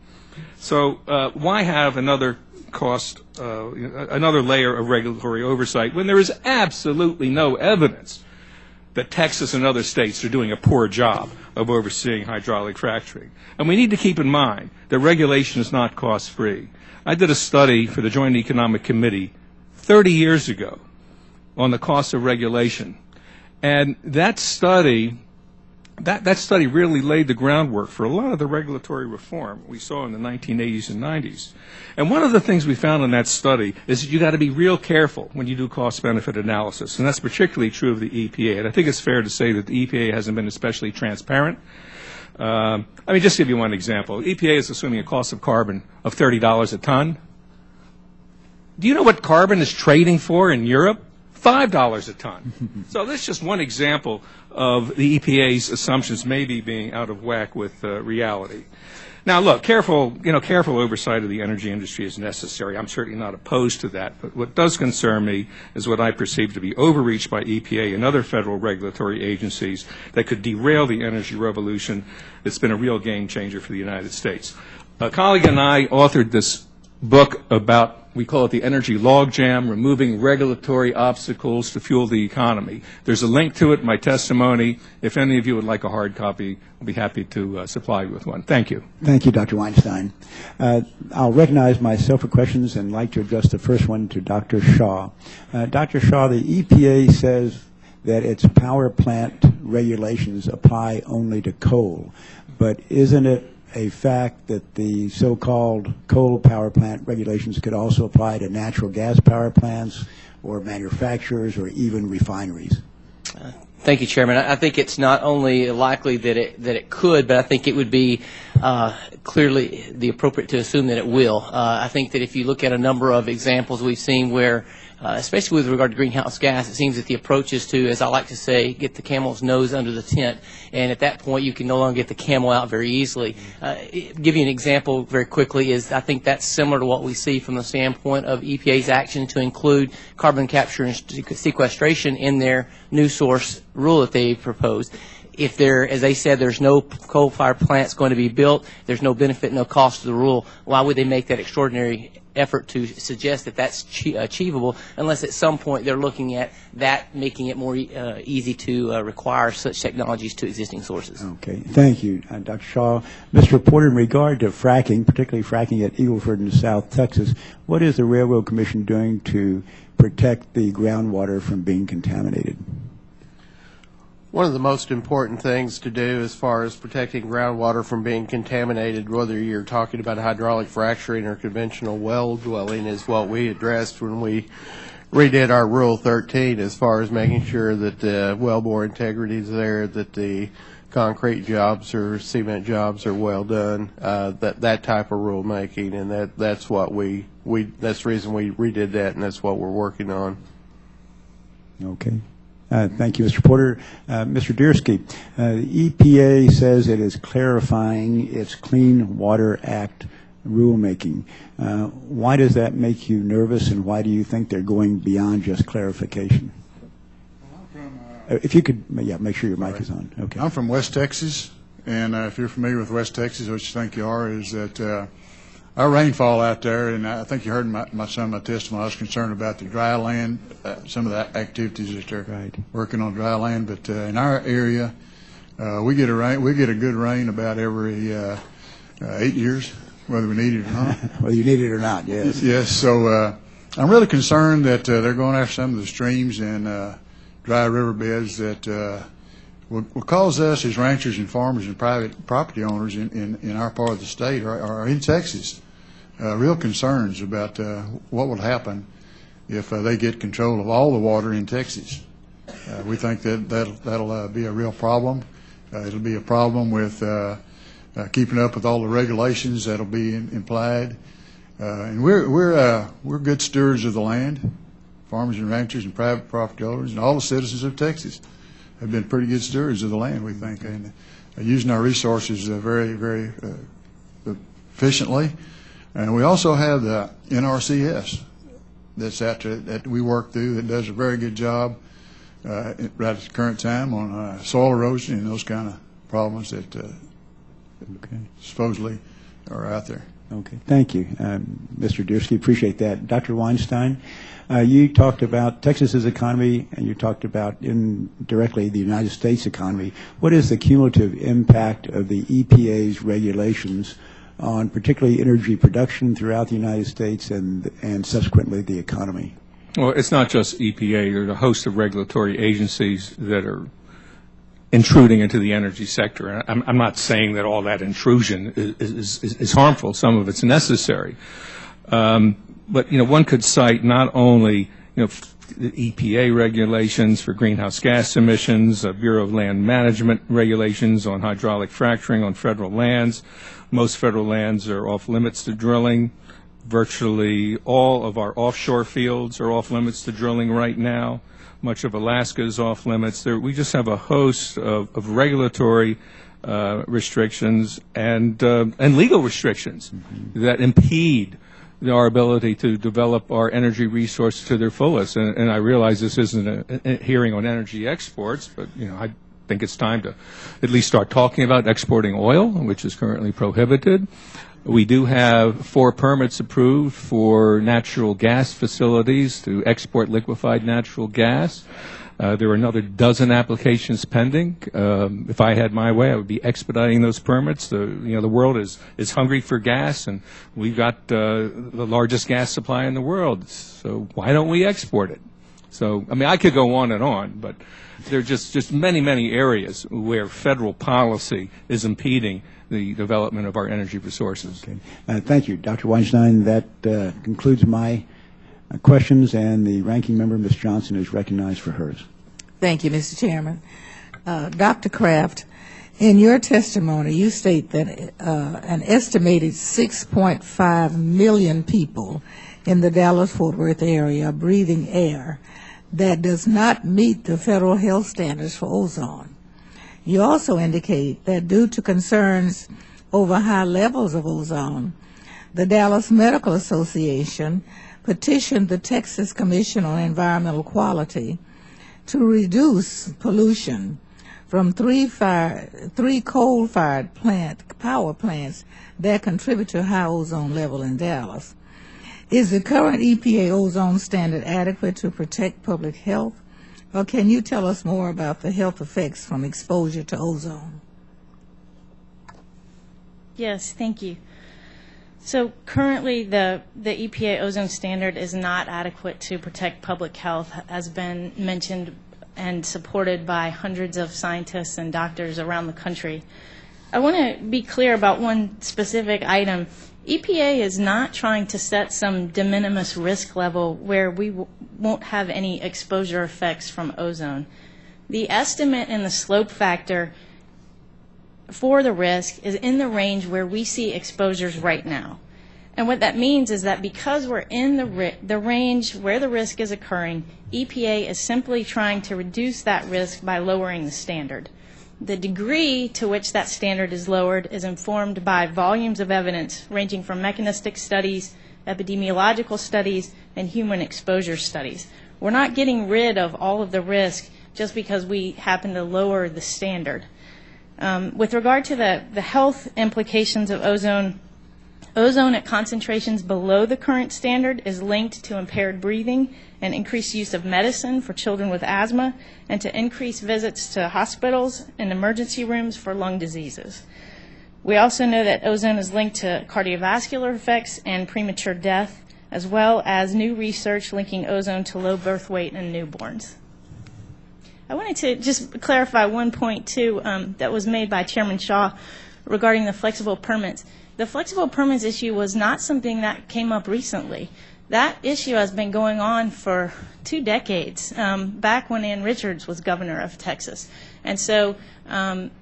So why have another layer of regulatory oversight when there is absolutely no evidence that Texas and other states are doing a poor job of overseeing hydraulic fracturing? And we need to keep in mind that regulation is not cost-free. I did a study for the Joint Economic Committee 30 years ago on the cost of regulation. And that study that study really laid the groundwork for a lot of the regulatory reform we saw in the 1980s and 90s. And one of the things we found in that study is that you got to be real careful when you do cost-benefit analysis, and that's particularly true of the EPA. And I think it's fair to say that the EPA hasn't been especially transparent. Just to give you one example, EPA is assuming a cost of carbon of $30 a ton. Do you know what carbon is trading for in Europe? $5 a ton. So that's just one example of the EPA's assumptions maybe being out of whack with reality. Now, look, careful oversight of the energy industry is necessary. I'm certainly not opposed to that. But what does concern me is what I perceive to be overreach by EPA and other federal regulatory agencies that could derail the energy revolution that's been a real game changer for the United States. A colleague and I authored this book about, we call it the energy logjam, removing regulatory obstacles to fuel the economy. There's a link to it in my testimony. If any of you would like a hard copy, I'll be happy to supply you with one. Thank you. Thank you, Dr. Weinstein. I'll recognize myself for questions and like to address the first one to Dr. Shaw. Dr. Shaw, the EPA says that its power plant regulations apply only to coal, but isn't it a fact that the so-called coal power plant regulations could also apply to natural gas power plants or manufacturers or even refineries? Thank you, Chairman. I think it's not only likely that it could, but I think it would be clearly the appropriate to assume that it will. I think that if you look at a number of examples we've seen where, especially with regard to greenhouse gas, it seems that the approach is to, as I like to say, get the camel's nose under the tent, and at that point you can no longer get the camel out very easily. Give you an example very quickly is I think that's similar to what we see from the standpoint of EPA's action to include carbon capture and sequestration in their new source rule that they proposed. If there, as they said, there's no coal-fired plants going to be built, there's no benefit, no cost to the rule, why would they make that extraordinary effort to suggest that that's achievable unless at some point they're looking at that making it more easy to require such technologies to existing sources? Okay. Thank you, Dr. Shaw. Mr. Porter, in regard to fracking, particularly fracking at Eagle Ford in South Texas, what is the Railroad Commission doing to protect the groundwater from being contaminated? One of the most important things to do as far as protecting groundwater from being contaminated, whether you're talking about hydraulic fracturing or conventional well dwelling, is what we addressed when we redid our Rule 13 as far as making sure that the wellbore integrity is there, that the concrete jobs or cement jobs are well done, that type of rulemaking, and that's what that's the reason we redid that, and that's what we're working on. Okay. Thank you, Mr. Porter. Mr. Diersky, the EPA says it is clarifying its Clean Water Act rulemaking. Why does that make you nervous, and why do you think they're going beyond just clarification? If you could, make sure your mic is on. Okay. I'm from West Texas, and if you're familiar with West Texas, which I think you are, is that our rainfall out there, and I think you heard my testimony, I was concerned about the dry land, some of the activities that they're working on dry land. But in our area, we get a good rain about every 8 years, whether we need it or not. Whether you need it or not, yes. Yes. So I'm really concerned that they're going after some of the streams and dry riverbeds that will cause us as ranchers and farmers and private property owners in our part of the state or in Texas real concerns about what will happen if they get control of all the water in Texas. We think that'll be a real problem. It'll be a problem with keeping up with all the regulations that'll be implied. And we're good stewards of the land, farmers and ranchers and private property owners, and all the citizens of Texas have been pretty good stewards of the land, we think, and using our resources very, very efficiently. And we also have the NRCS that's out there that we work through that does a very good job right at the current time on soil erosion and those kind of problems that supposedly are out there. Okay, thank you, Mr. Diersky. Appreciate that. Dr. Weinstein, you talked about Texas's economy, and you talked about indirectly the United States economy. What is the cumulative impact of the EPA's regulations on particularly energy production throughout the United States and subsequently the economy? Well, it's not just EPA. There's a host of regulatory agencies that are intruding into the energy sector. I'm not saying that all that intrusion is harmful. Some of it's necessary. But, one could cite not only, the EPA regulations for greenhouse gas emissions, Bureau of Land Management regulations on hydraulic fracturing on federal lands. Most federal lands are off limits to drilling. Virtually all of our offshore fields are off limits to drilling right now. Much of Alaska is off limits. We just have a host of regulatory restrictions and legal restrictions that impede our ability to develop our energy resource to their fullest. And I realize this isn't a hearing on energy exports, but I think it's time to at least start talking about exporting oil, which is currently prohibited. We do have 4 permits approved for natural gas facilities to export liquefied natural gas. There are another dozen applications pending. If I had my way, I would be expediting those permits. The world is hungry for gas, and we've got the largest gas supply in the world. So why don't we export it? So, I could go on, but there are just many, many areas where federal policy is impeding the development of our energy resources. Okay. Thank you, Dr. Weinstein. That concludes my questions, and the ranking member, Ms. Johnson, is recognized for hers. Thank you, Mr. Chairman. Dr. Kraft, in your testimony, you state that an estimated 6.5 million people in the Dallas-Fort Worth area are breathing air that does not meet the federal health standards for ozone. You also indicate that due to concerns over high levels of ozone, the Dallas Medical Association petitioned the Texas Commission on Environmental Quality to reduce pollution from three coal-fired power plants that contribute to high ozone level in Dallas. Is the current EPA ozone standard adequate to protect public health, or can you tell us more about the health effects from exposure to ozone? Yes, thank you. So currently the EPA ozone standard is not adequate to protect public health, has been mentioned and supported by hundreds of scientists and doctors around the country. I want to be clear about one specific item. EPA is not trying to set some de minimis risk level where we won't have any exposure effects from ozone. The estimate and the slope factor for the risk is in the range where we see exposures right now. And what that means is that because we're in the range where the risk is occurring, EPA is simply trying to reduce that risk by lowering the standard. The degree to which that standard is lowered is informed by volumes of evidence ranging from mechanistic studies, epidemiological studies, and human exposure studies. We're not getting rid of all of the risk just because we happen to lower the standard. With regard to the health implications of ozone, ozone at concentrations below the current standard is linked to impaired breathing and increased use of medicine for children with asthma, and to increased visits to hospitals and emergency rooms for lung diseases. We also know that ozone is linked to cardiovascular effects and premature death, as well as new research linking ozone to low birth weight in newborns. I wanted to just clarify one point, too, that was made by Chairman Shaw regarding the flexible permits. The flexible permits issue was not something that came up recently. That issue has been going on for 2 decades, back when Ann Richards was governor of Texas. And so, I'm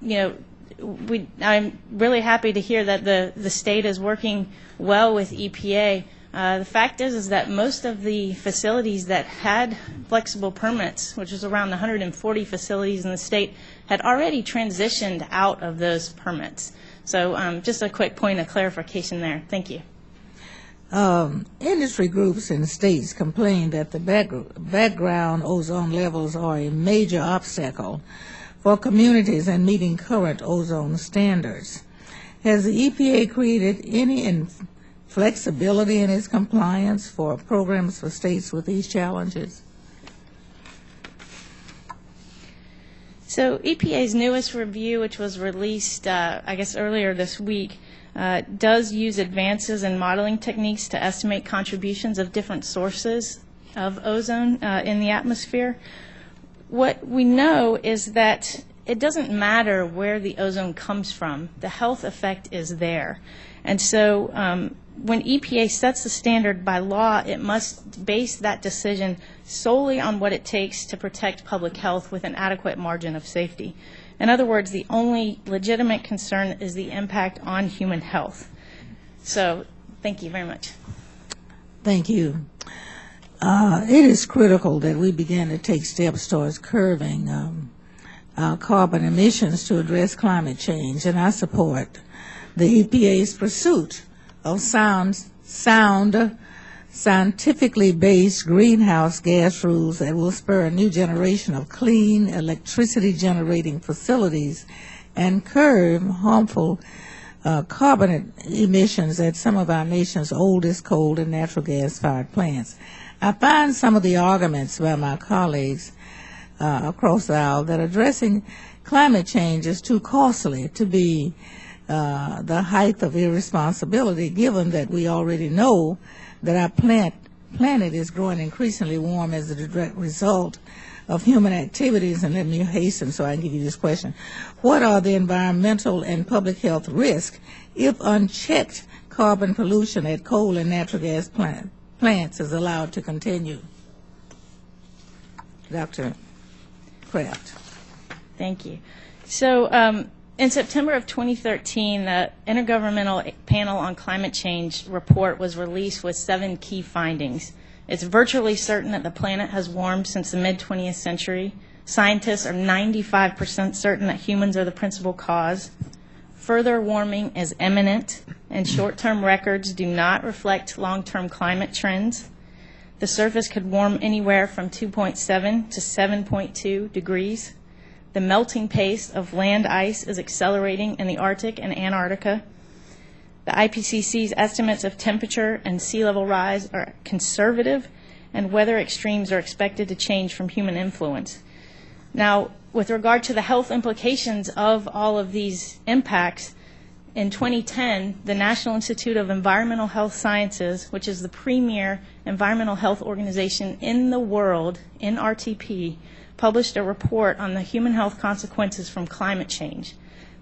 really happy to hear that the state is working well with EPA. The fact is that most of the facilities that had flexible permits, which was around 140 facilities in the state, had already transitioned out of those permits. So just a quick point of clarification there. Thank you. Industry groups in states complain that the background ozone levels are a major obstacle for communities in meeting current ozone standards. Has the EPA created any flexibility in its compliance for programs for states with these challenges? So EPA's newest review, which was released, earlier this week, does use advances in modeling techniques to estimate contributions of different sources of ozone in the atmosphere. What we know is that it doesn't matter where the ozone comes from. The health effect is there. And so when EPA sets the standard by law, it must base that decision solely on what it takes to protect public health with an adequate margin of safety. In other words, the only legitimate concern is the impact on human health. So thank you very much. Thank you. It is critical that we begin to take steps towards curbing our carbon emissions to address climate change, and I support the EPA's pursuit of scientifically based greenhouse gas rules that will spur a new generation of clean electricity generating facilities and curb harmful carbon emissions at some of our nation's oldest coal and natural gas fired plants. I find some of the arguments by my colleagues across the aisle that addressing climate change is too costly to be the height of irresponsibility, given that we already know that our planet is growing increasingly warm as a direct result of human activities. And let me hasten so I can give you this question. What are the environmental and public health risks if unchecked carbon pollution at coal and natural gas plants is allowed to continue? Dr. Kraft. Thank you. So in September of 2013, the Intergovernmental Panel on Climate Change report was released with 7 key findings. It's virtually certain that the planet has warmed since the mid-20th century. Scientists are 95% certain that humans are the principal cause. Further warming is imminent, and short-term records do not reflect long-term climate trends. The surface could warm anywhere from 2.7 to 7.2 degrees. The melting pace of land ice is accelerating in the Arctic and Antarctica. The IPCC's estimates of temperature and sea level rise are conservative, and weather extremes are expected to change from human influence. Now, with regard to the health implications of all of these impacts, in 2010, the National Institute of Environmental Health Sciences, which is the premier environmental health organization in the world, NRTP, published a report on the human health consequences from climate change.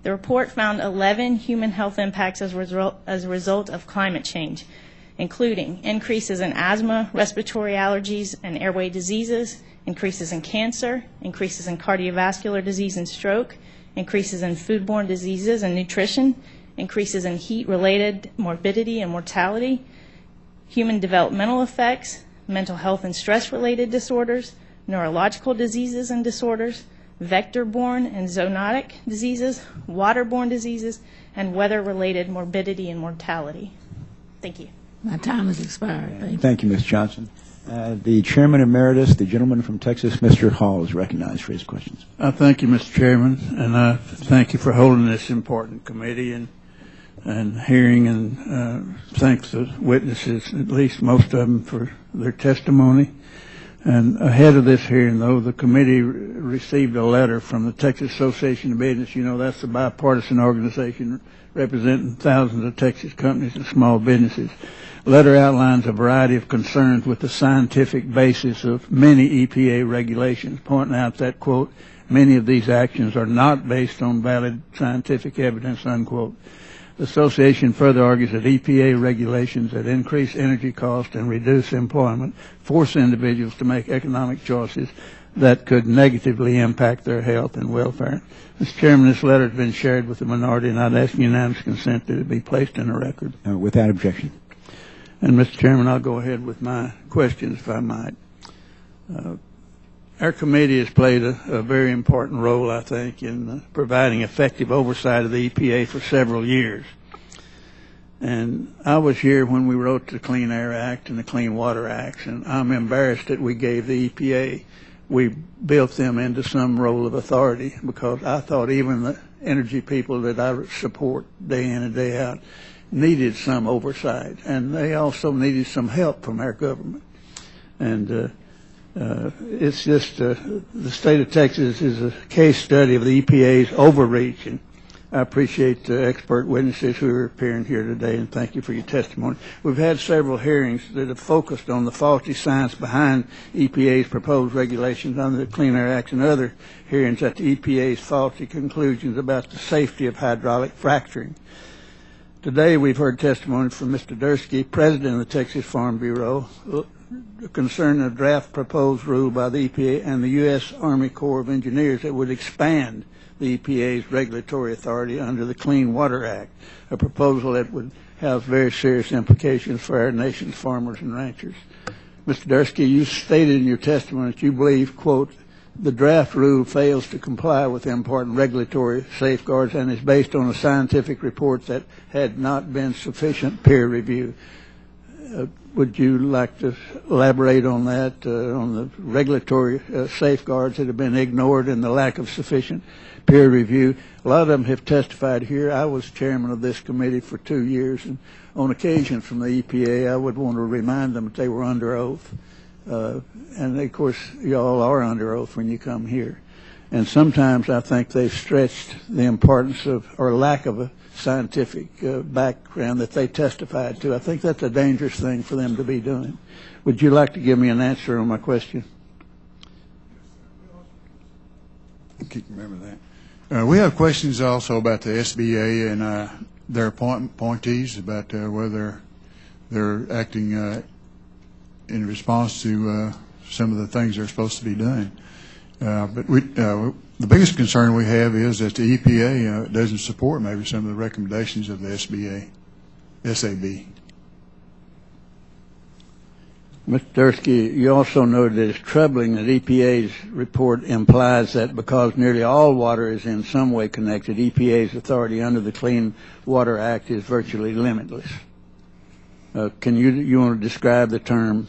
The report found 11 human health impacts as a result of climate change, including increases in asthma, respiratory allergies, and airway diseases, increases in cancer, increases in cardiovascular disease and stroke, increases in foodborne diseases and nutrition, increases in heat-related morbidity and mortality, human developmental effects, mental health and stress-related disorders, neurological diseases and disorders, vector-borne and zoonotic diseases, waterborne diseases, and weather-related morbidity and mortality. Thank you. My time has expired. Thank you. Thank you, Ms. Johnson. The Chairman Emeritus, the gentleman from Texas, Mr. Hall, is recognized for his questions. Thank you, Mr. Chairman, and I thank you for holding this important committee and hearing, and thanks the witnesses, at least most of them, for their testimony. And ahead of this hearing, though, the committee received a letter from the Texas Association of Business. You know, that's a bipartisan organization representing thousands of Texas companies and small businesses. The letter outlines a variety of concerns with the scientific basis of many EPA regulations, pointing out that, quote, many of these actions are not based on valid scientific evidence, unquote. The association further argues that EPA regulations that increase energy costs and reduce employment force individuals to make economic choices that could negatively impact their health and welfare. Mr. Chairman, this letter has been shared with the minority, and I'd ask unanimous consent that it be placed in the record. Without objection. And, Mr. Chairman, I'll go ahead with my questions, if I might. Our committee has played a very important role, I think, in providing effective oversight of the EPA for several years. And I was here when we wrote the Clean Air Act and the Clean Water Acts, and I'm embarrassed that we gave the EPA, we built them into some role of authority, because I thought even the energy people that I support day in and day out needed some oversight, and they also needed some help from our government. And it's just the state of Texas is a case study of the EPA's overreach. And I appreciate the expert witnesses who are appearing here today, and thank you for your testimony. We've had several hearings that have focused on the faulty science behind EPA's proposed regulations under the Clean Air Act, and other hearings at the EPA's faulty conclusions about the safety of hydraulic fracturing. Today we've heard testimony from Mr. Dursky, President of the Texas Farm Bureau, concerning a draft proposed rule by the EPA and the U.S. Army Corps of Engineers that would expand the EPA's regulatory authority under the Clean Water Act, a proposal that would have very serious implications for our nation's farmers and ranchers. Mr. Dursky, you stated in your testimony that you believe, quote, the draft rule fails to comply with important regulatory safeguards and is based on a scientific report that had not been sufficient peer review. Would you like to elaborate on that, on the regulatory safeguards that have been ignored and the lack of sufficient peer review? A lot of them have testified here. I was chairman of this committee for 2 years, and on occasion from the EPA, I would want to remind them that they were under oath. And of course, you all are under oath when you come here. And sometimes I think they've stretched the importance of, or lack of, a scientific background that they testified to. I think that's a dangerous thing for them to be doing. Would you like to give me an answer on my question? I can't remember that. We have questions also about the SBA and their appointees, about whether they're acting in response to some of the things they're supposed to be doing. But the biggest concern we have is that the EPA doesn't support maybe some of the recommendations of the SAB. Mr. Dursky, you also noted that it's troubling that EPA's report implies that because nearly all water is in some way connected, EPA's authority under the Clean Water Act is virtually limitless. Can you want to describe the term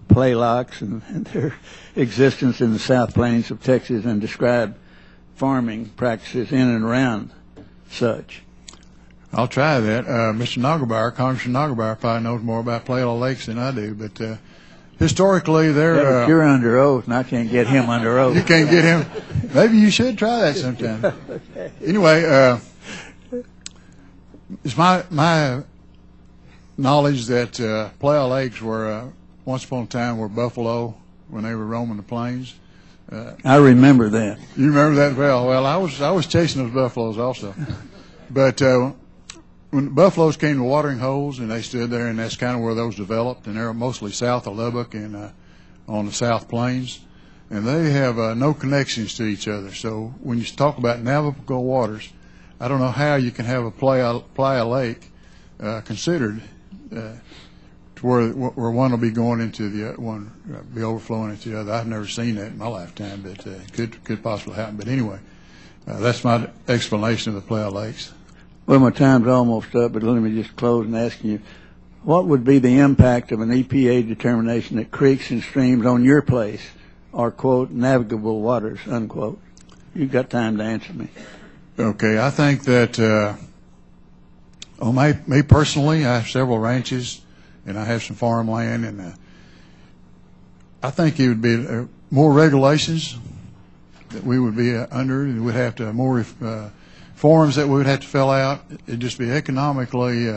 play locks and their existence in the South Plains of Texas, and describe farming practices in and around such? I'll try that. Mr. Nagelbauer, Congressman Nagelbauer, probably knows more about Playla Lakes than I do, but historically they're... you're under oath, and I can't get him under oath. You can't get him? Maybe you should try that sometime. Okay. Anyway, it's my knowledge that Playla Lakes were, once upon a time, were buffalo when they were roaming the plains. I remember that. You remember that well? Well, I was chasing those buffaloes also. But when the buffaloes came to watering holes, and they stood there, and that's kind of where those developed, and they're mostly south of Lubbock and on the South Plains, and they have no connections to each other. So when you talk about navigable waters, I don't know how you can have a Playa Lake considered to where one will be going into the one, be overflowing into the other. I've never seen that in my lifetime, but it could possibly happen. But anyway, that's my explanation of the Playa Lakes. Well, my time's almost up, but let me just close in asking you, what would be the impact of an EPA determination that creeks and streams on your place are, quote, navigable waters, unquote? You've got time to answer me. Okay, I think that, me personally, I have several ranches, and I have some farmland, and I think it would be more regulations that we would be under, and we'd have to more forms that we would have to fill out. It'd just be economically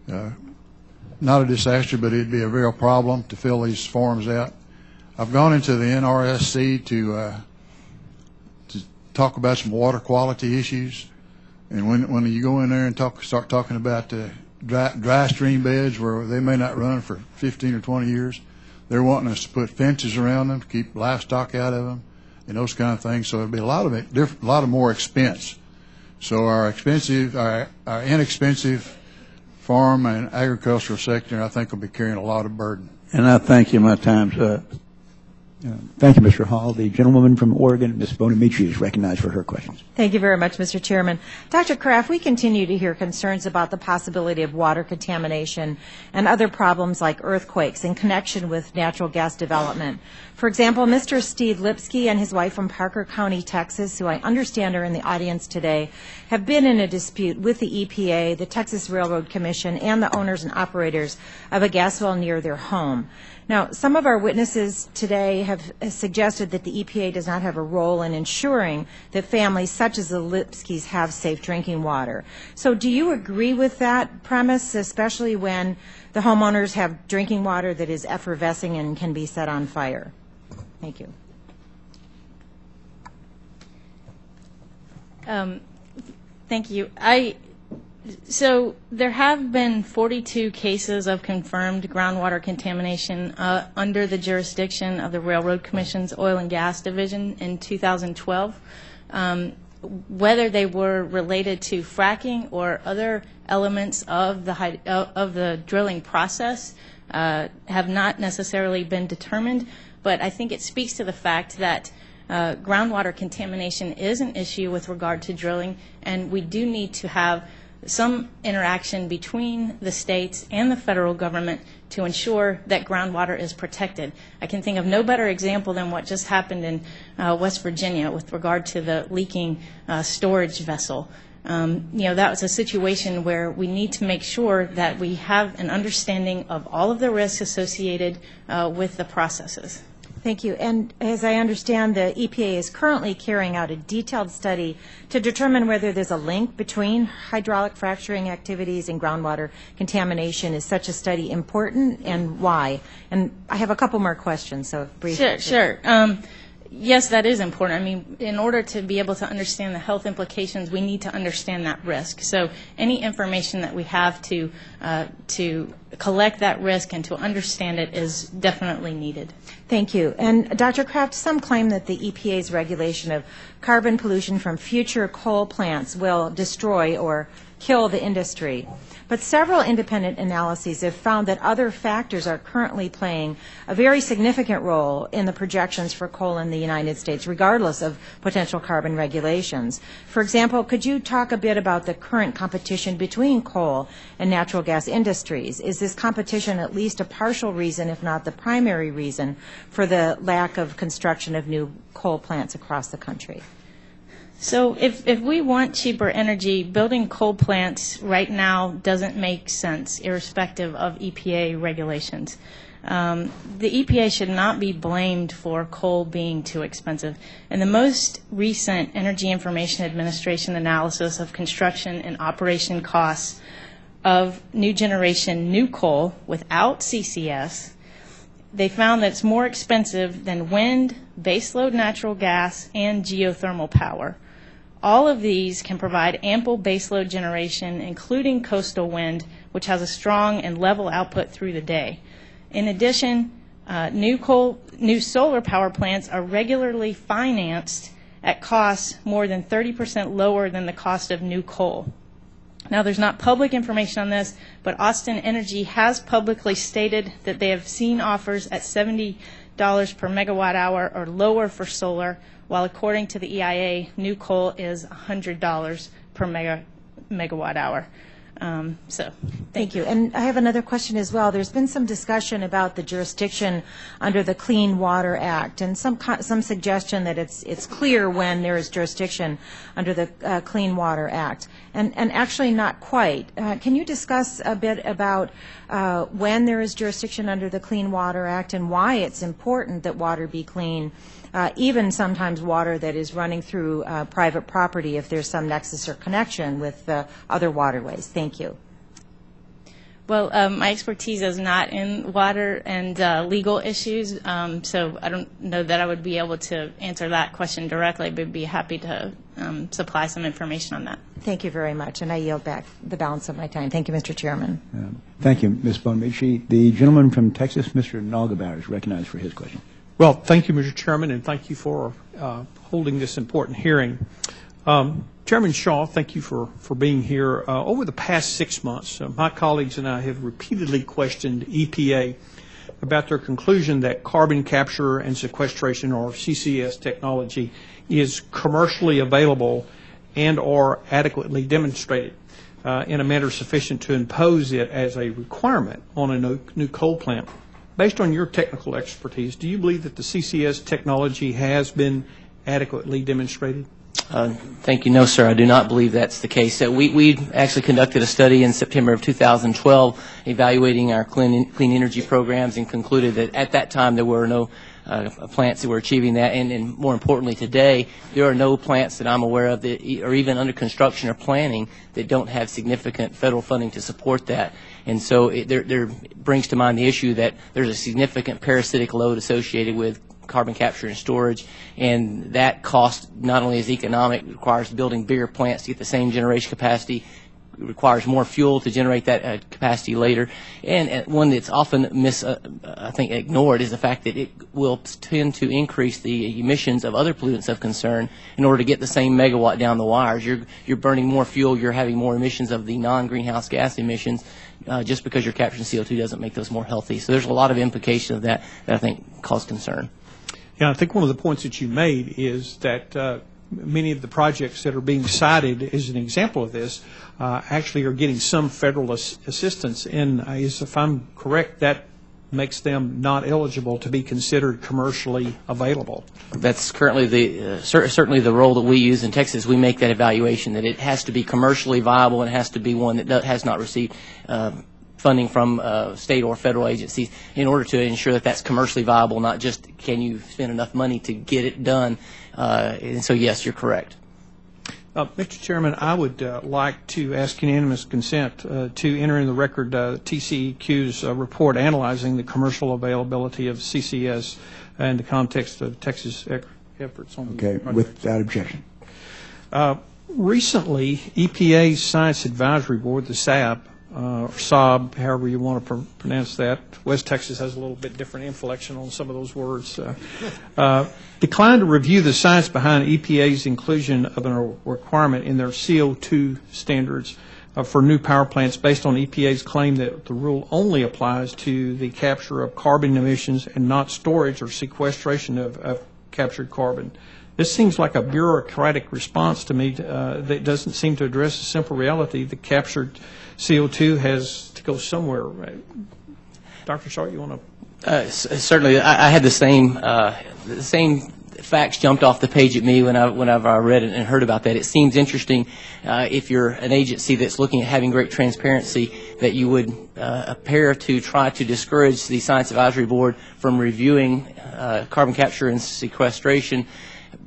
not a disaster, but it'd be a real problem to fill these forms out. I've gone into the NRSC to talk about some water quality issues, and when you go in there and start talking about dry stream beds where they may not run for 15 or 20 years, they're wanting us to put fences around them to keep livestock out of them and those kind of things. So it'd be a lot of more expense. So our inexpensive farm and agricultural sector, I think, will be carrying a lot of burden. And I thank you. My time's up. Thank you, Mr. Hall. The gentlewoman from Oregon, Ms. Bonamici, is recognized for her questions. Thank you very much, Mr. Chairman. Dr. Kraft, we continue to hear concerns about the possibility of water contamination and other problems like earthquakes in connection with natural gas development. For example, Mr. Steve Lipsky and his wife from Parker County, Texas, who I understand are in the audience today, have been in a dispute with the EPA, the Texas Railroad Commission, and the owners and operators of a gas well near their home. Now, some of our witnesses today have suggested that the EPA does not have a role in ensuring that families such as the Lipskys have safe drinking water. So do you agree with that premise, especially when the homeowners have drinking water that is effervescing and can be set on fire? Thank you. Thank you. So there have been 42 cases of confirmed groundwater contamination under the jurisdiction of the Railroad Commission's Oil and Gas Division in 2012. Whether they were related to fracking or other elements of the drilling process have not necessarily been determined, but I think it speaks to the fact that groundwater contamination is an issue with regard to drilling, and we do need to have some interaction between the states and the federal government to ensure that groundwater is protected. I can think of no better example than what just happened in West Virginia with regard to the leaking storage vessel. That was a situation where we need to make sure that we have an understanding of all of the risks associated with the processes. Thank you. And as I understand, the EPA is currently carrying out a detailed study to determine whether there's a link between hydraulic fracturing activities and groundwater contamination. Is such a study important, and why? And I have a couple more questions, so briefly. Sure. Yes, that is important. I mean, in order to be able to understand the health implications, we need to understand that risk. So any information that we have to collect that risk and to understand it is definitely needed. Thank you. And Dr. Craft, some claim that the EPA's regulation of carbon pollution from future coal plants will destroy or kill the industry. But several independent analyses have found that other factors are currently playing a very significant role in the projections for coal in the United States, regardless of potential carbon regulations. For example, could you talk a bit about the current competition between coal and natural gas industries? Is this competition at least a partial reason, if not the primary reason, for the lack of construction of new coal plants across the country? So if we want cheaper energy, building coal plants right now doesn't make sense, irrespective of EPA regulations. The EPA should not be blamed for coal being too expensive. In the most recent Energy Information Administration analysis of construction and operation costs of new generation new coal without CCS, they found that it's more expensive than wind, baseload natural gas, and geothermal power. All of these can provide ample baseload generation, including coastal wind, which has a strong and level output through the day. In addition, new solar power plants are regularly financed at costs more than 30% lower than the cost of new coal. Now, there's not public information on this, but Austin Energy has publicly stated that they have seen offers at $70 per megawatt hour or lower for solar, while according to the EIA, new coal is $100 per megawatt hour. Thank you. And I have another question as well. There's been some discussion about the jurisdiction under the Clean Water Act, and some suggestion that it's clear when there is jurisdiction under the Clean Water Act, and actually not quite. Can you discuss a bit about when there is jurisdiction under the Clean Water Act and why it's important that water be clean? Even sometimes water that is running through private property if there's some nexus or connection with other waterways. Thank you. Well, my expertise is not in water and legal issues, so I don't know that I would be able to answer that question directly, but I'd be happy to supply some information on that. Thank you very much, and I yield back the balance of my time. Thank you, Mr. Chairman. Thank you, Ms. Bonamici. The gentleman from Texas, Mr. Nagelbauer, is recognized for his question. Well, thank you, Mr. Chairman, and thank you for holding this important hearing. Chairman Shaw, thank you for being here. Over the past 6 months, my colleagues and I have repeatedly questioned EPA about their conclusion that carbon capture and sequestration, or CCS technology, is commercially available and or adequately demonstrated in a manner sufficient to impose it as a requirement on a new coal plant. Based on your technical expertise, do you believe that the CCS technology has been adequately demonstrated? Thank you. No, sir, I do not believe that's the case. We actually conducted a study in September of 2012 evaluating our clean energy programs and concluded that at that time there were no plants that were achieving that. And more importantly, today, there are no plants that I'm aware of that are even under construction or planning that don't have significant federal funding to support that. And so there brings to mind the issue that there's a significant parasitic load associated with carbon capture and storage, and that cost not only is economic, it requires building bigger plants to get the same generation capacity, it requires more fuel to generate that capacity later, and one that's often I think ignored is the fact that it will tend to increase the emissions of other pollutants of concern in order to get the same megawatt down the wires. You're burning more fuel, you're having more emissions of the non-greenhouse gas emissions. Just because you're capturing CO2 doesn't make those more healthy. So there's a lot of implications of that I think cause concern. Yeah, I think one of the points that you made is that many of the projects that are being cited as an example of this actually are getting some federal assistance. And if I'm correct, that makes them not eligible to be considered commercially available. That's currently certainly the role that we use in Texas. We make that evaluation that it has to be commercially viable and it has to be one that has not received funding from state or federal agencies in order to ensure that that's commercially viable, not just can you spend enough money to get it done. And so, yes, you're correct. Mr. Chairman, I would like to ask unanimous consent to enter in the record TCEQ's report analyzing the commercial availability of CCS in the context of Texas efforts on the project. Without objection. Recently, EPA's Science Advisory Board, the SAB, or SAB, however you want to pronounce that. West Texas has a little bit different inflection on some of those words. Declined to review the science behind EPA's inclusion of a requirement in their CO2 standards for new power plants based on EPA's claim that the rule only applies to the capture of carbon emissions and not storage or sequestration of captured carbon. This seems like a bureaucratic response to me that doesn't seem to address the simple reality that captured CO2 has to go somewhere. Dr. Shaw, you want to? Certainly, I had the same facts jumped off the page at me whenever I read it and heard about that. It seems interesting if you're an agency that's looking at having great transparency that you would appear to try to discourage the Science Advisory Board from reviewing carbon capture and sequestration,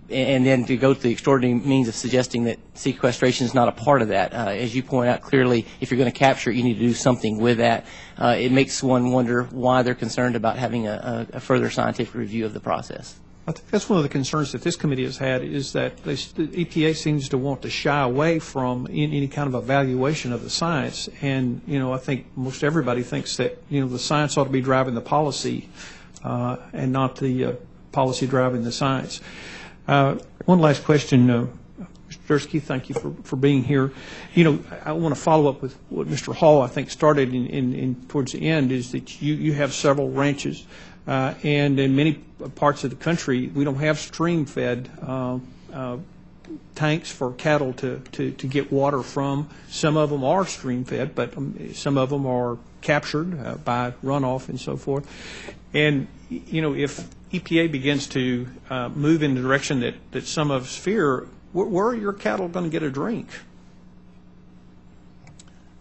and then to go to the extraordinary means of suggesting that sequestration is not a part of that. As you point out clearly, if you're going to capture it, you need to do something with that. It makes one wonder why they're concerned about having a further scientific review of the process. I think that's one of the concerns that this committee has had is that the EPA seems to want to shy away from any kind of evaluation of the science. And, I think most everybody thinks that, the science ought to be driving the policy and not the policy driving the science. One last question, Mr. Dursky, thank you for being here. I want to follow up with what Mr. Hall, I think, started in towards the end, is that you have several ranches, and in many parts of the country, we don't have stream-fed tanks for cattle to get water from. Some of them are stream-fed, but some of them are captured by runoff and so forth. And, if EPA begins to move in the direction that some of us fear, where are your cattle going to get a drink?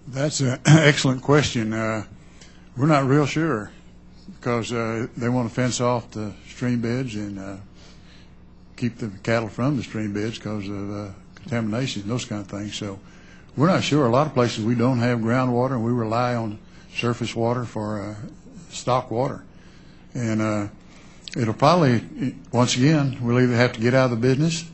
That's an excellent question. We're not real sure because they want to fence off the stream beds and keep the cattle from the stream beds because of contamination and those kind of things. So we're not sure. A lot of places we don't have groundwater and we rely on surface water for stock water. And it'll probably, once again, we'll either have to get out of the business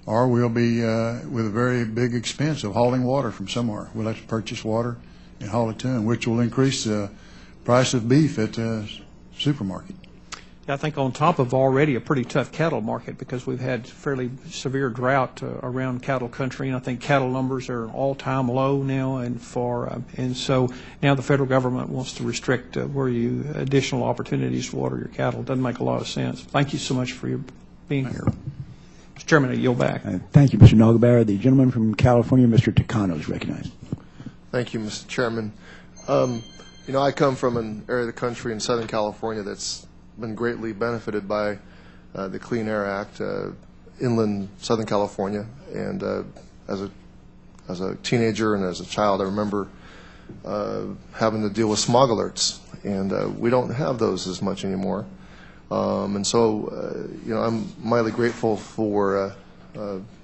or we'll be with a very big expense of hauling water from somewhere. We'll have to purchase water and haul it to them, which will increase the price of beef at the supermarket. I think on top of already a pretty tough cattle market because we've had fairly severe drought around cattle country, and I think cattle numbers are all-time low now, and so now the federal government wants to restrict additional opportunities to water your cattle. It doesn't make a lot of sense. Thank you so much for your being here. Mr. Chairman, I yield back. Thank you, Mr. Nogueira. The gentleman from California, Mr. Takano, is recognized. Thank you, Mr. Chairman. I come from an area of the country in Southern California that's been greatly benefited by the Clean Air Act, inland Southern California. And as a teenager and as a child, I remember having to deal with smog alerts. And we don't have those as much anymore. And so, I'm mightily grateful for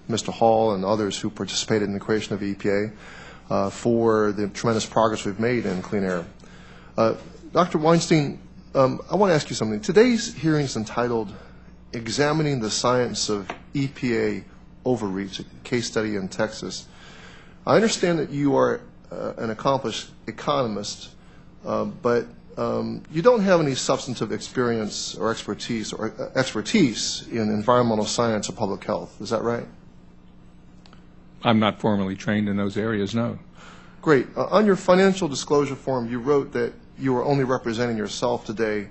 Mr. Hall and others who participated in the creation of EPA for the tremendous progress we've made in clean air. Dr. Weinstein, I want to ask you something. Today's hearing is entitled Examining the Science of EPA Overreach, a case study in Texas. I understand that you are an accomplished economist, but you don't have any substantive experience or expertise in environmental science or public health. Is that right? I'm not formally trained in those areas, no. Great. On your financial disclosure form, you wrote that you are only representing yourself today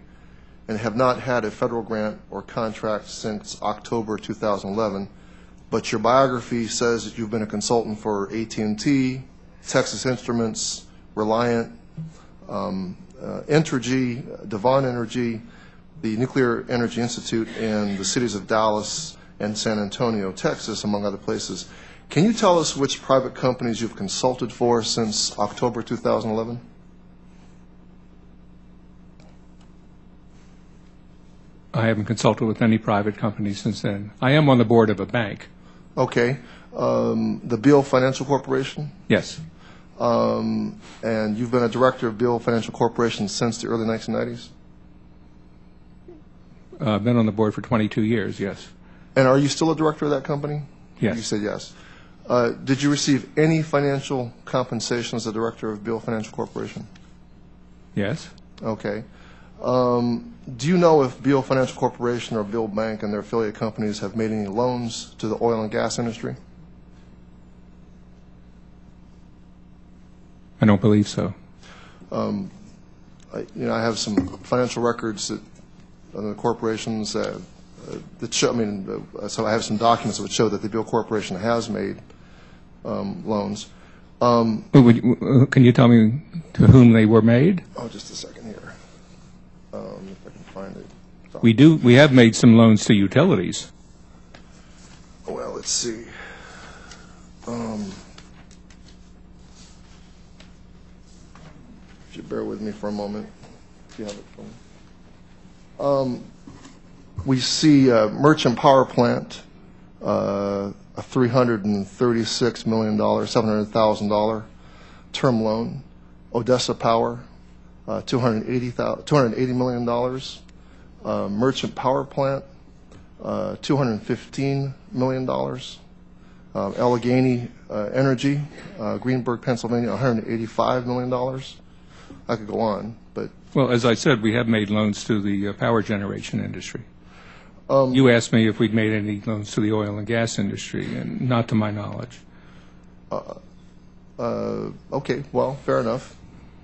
and have not had a federal grant or contract since October 2011, but your biography says that you've been a consultant for AT&T, Texas Instruments, Reliant, Entergy, Devon Energy, the Nuclear Energy Institute, and the cities of Dallas and San Antonio, Texas, among other places. Can you tell us which private companies you've consulted for since October 2011? I haven't consulted with any private companies since then. I am on the board of a bank. Okay. The Beal Financial Corporation? Yes. And you've been a director of Beal Financial Corporation since the early 1990s? I've been on the board for 22 years, yes. And are you still a director of that company? Yes. You said yes. Did you receive any financial compensation as a director of Beal Financial Corporation? Yes. Okay. Do you know if Beal Financial Corporation or Beal Bank and their affiliate companies have made any loans to the oil and gas industry? I don't believe so. I have some financial records that the corporations that show. So I have some documents that would show that the Beal Corporation has made loans. Can you tell me to whom they were made? Oh, just a second here. If I can find it. We have made some loans to utilities. Well, let's see. If you bear with me for a moment, if you have it for me. We see Merchant Power Plant, a $336 million, $700,000 term loan. Odessa Power, $280 million. Merchant Power Plant, $215 million. Allegheny Energy, Greenburg, Pennsylvania, $185 million. I could go on, but... Well, as I said, we have made loans to the power generation industry. You asked me if we'd made any loans to the oil and gas industry, and not to my knowledge. Okay, well, fair enough.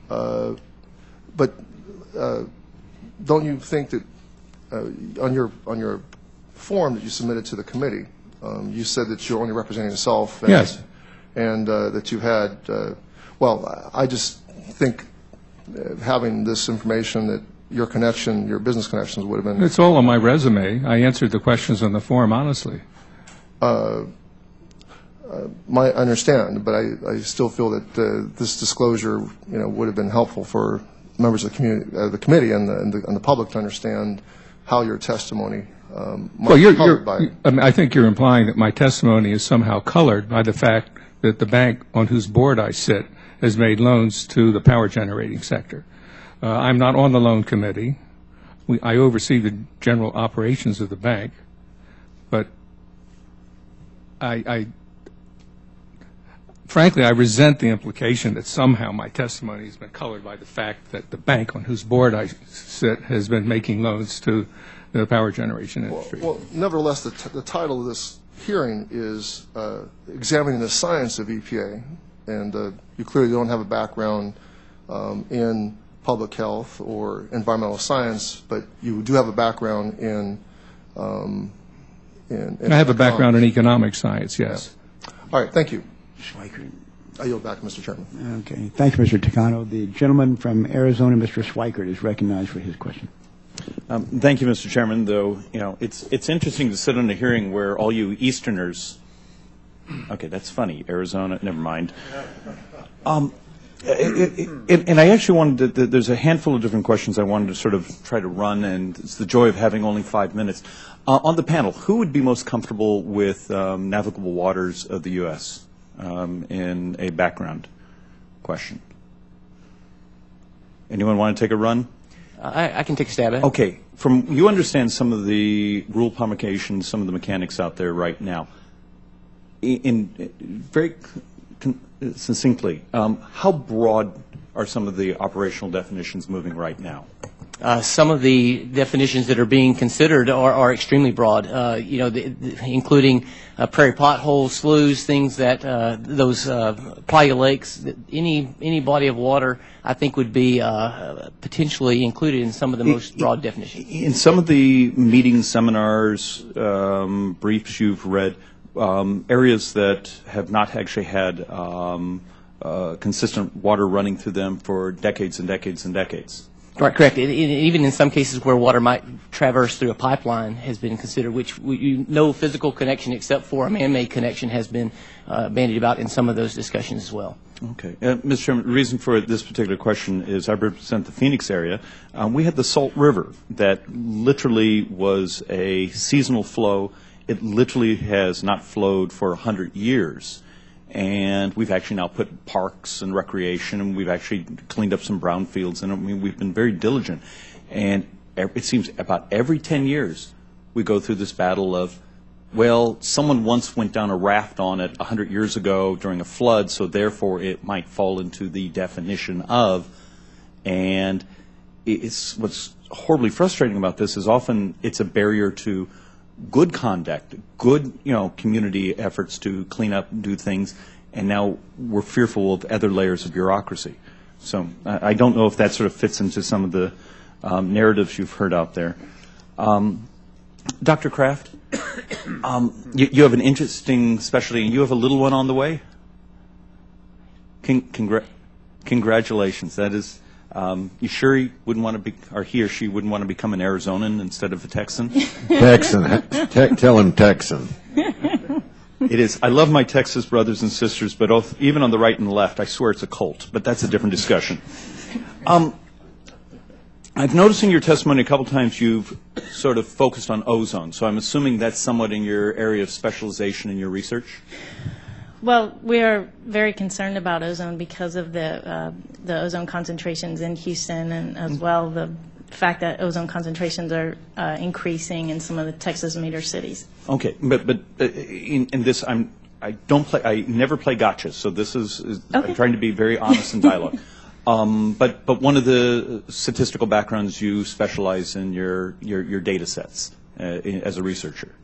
But don't you think that on your form that you submitted to the committee, you said that you're only representing yourself? And, yes. And that you had, well, I just think having this information that your business connections would have been... It's all on my resume. I answered the questions on the form honestly. I understand, but I still feel that this disclosure, would have been helpful for members of the committee and the public to understand how your testimony might be colored by. I think you're implying that my testimony is somehow colored by the fact that the bank on whose board I sit has made loans to the power generating sector. I'm not on the loan committee. I oversee the general operations of the bank, but frankly, I resent the implication that somehow my testimony has been colored by the fact that the bank on whose board I sit has been making loans to the power generation industry. Well, nevertheless, the title of this hearing is Examining the Science of EPA, and you clearly don't have a background in public health or environmental science, but you do have a background in I have a background in economic science, yes. Yeah. All right, thank you. Schweikert. I yield back to Mr. Chairman. Okay. Thank you, Mr. Takano. The gentleman from Arizona, Mr. Schweikert, is recognized for his question. Thank you, Mr. Chairman. Though, it's interesting to sit on a hearing where all you Easterners, okay, that's funny, Arizona, never mind. And I actually wanted to, there's a handful of different questions I wanted to sort of try to run, and it's the joy of having only 5 minutes. On the panel, who would be most comfortable with navigable waters of the U.S. In a background question? Anyone want to take a run? I can take a stab at it. Okay. You understand some of the rule promulgations, some of the mechanics out there right now. Very succinctly, how broad are some of the operational definitions moving right now? Some of the definitions that are being considered are extremely broad, including prairie potholes, sloughs, things that those playa lakes, any body of water, I think would be potentially included in some of the most broad definitions. In some of the meetings, seminars, briefs you've read, areas that have not actually had consistent water running through them for decades and decades and decades. Right, correct. Even in some cases where water might traverse through a pipeline has been considered, which no physical connection except for a man-made connection has been bandied about in some of those discussions as well. Okay. Mr. Chairman, the reason for this particular question is I represent the Phoenix area. We had the Salt River that literally was a seasonal flow. It literally has not flowed for 100 years. And we've actually now put parks and recreation, and we've actually cleaned up some brownfields, and I mean, we've been very diligent. And it seems about every 10 years we go through this battle of, well, someone once went down a raft on it 100 years ago during a flood, so therefore it might fall into the definition of. And what's horribly frustrating about this is often it's a barrier to good conduct, good community efforts to clean up and do things, and now we're fearful of other layers of bureaucracy. So I don't know if that sort of fits into some of the narratives you've heard out there. Dr. Kraft, you have an interesting specialty, and you have a little one on the way? Congratulations. That is... you sure he wouldn't want to be, or he or she wouldn't want to become an Arizonan instead of a Texan? Texan. Tell him Texan. It is. I love my Texas brothers and sisters, but even on the right and the left, I swear it's a cult. But that's a different discussion. I've noticed in your testimony a couple times you've sort of focused on ozone, so I'm assuming that's somewhat in your area of specialization in your research? Well, we are very concerned about ozone because of the ozone concentrations in Houston, and as well the fact that ozone concentrations are increasing in some of the Texas major cities. Okay, but in this, I never play gotcha, so this is okay. I'm trying to be very honest in dialogue. But one of the statistical backgrounds you specialize in your data sets as a researcher.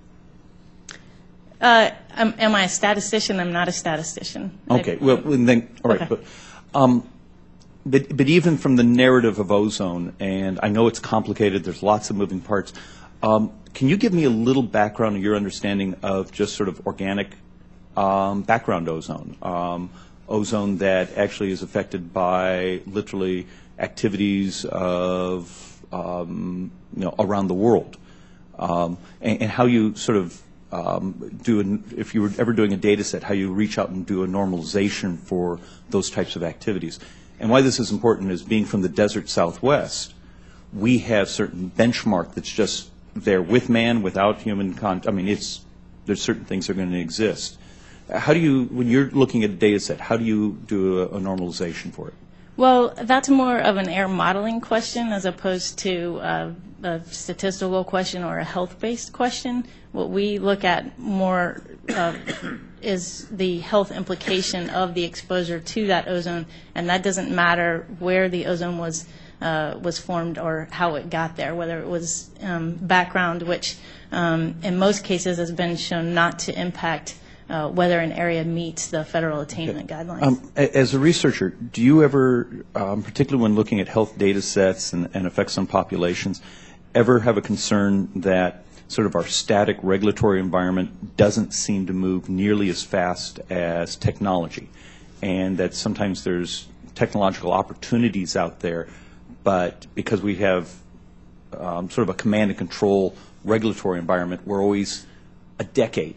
Am I a statistician? I'm not a statistician. Okay. Well, then, all right. Okay. But even from the narrative of ozone, and I know it's complicated, there's lots of moving parts, can you give me a little background of your understanding of just sort of organic background ozone? Ozone that actually is affected by literally activities of, around the world. And how you sort of if you were ever doing a data set, how you reach out and do a normalization for those types of activities. And why this is important is being from the desert Southwest, we have certain benchmark that's just there with man, without human contact. I mean, there's certain things that are going to exist. How do you, when you're looking at a data set, how do you do a normalization for it? Well, that's more of an air modeling question as opposed to a statistical question or a health-based question. What we look at more is the health implication of the exposure to that ozone, and that doesn't matter where the ozone was formed or how it got there, whether it was background, which in most cases has been shown not to impact whether an area meets the federal attainment guidelines. As a researcher, do you ever, particularly when looking at health data sets and effects on populations, ever have a concern that sort of our static regulatory environment doesn't seem to move nearly as fast as technology, and that sometimes there's technological opportunities out there, but because we have sort of a command and control regulatory environment, we're always a decade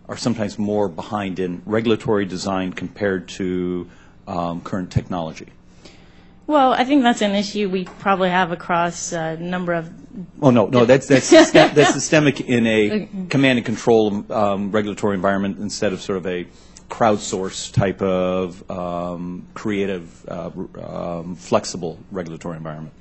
or sometimes more behind in regulatory design compared to current technology? Well, I think that's an issue we probably have across a number of. Oh no, that's systemic in a command and control regulatory environment instead of sort of a crowdsourced type of creative, flexible regulatory environment.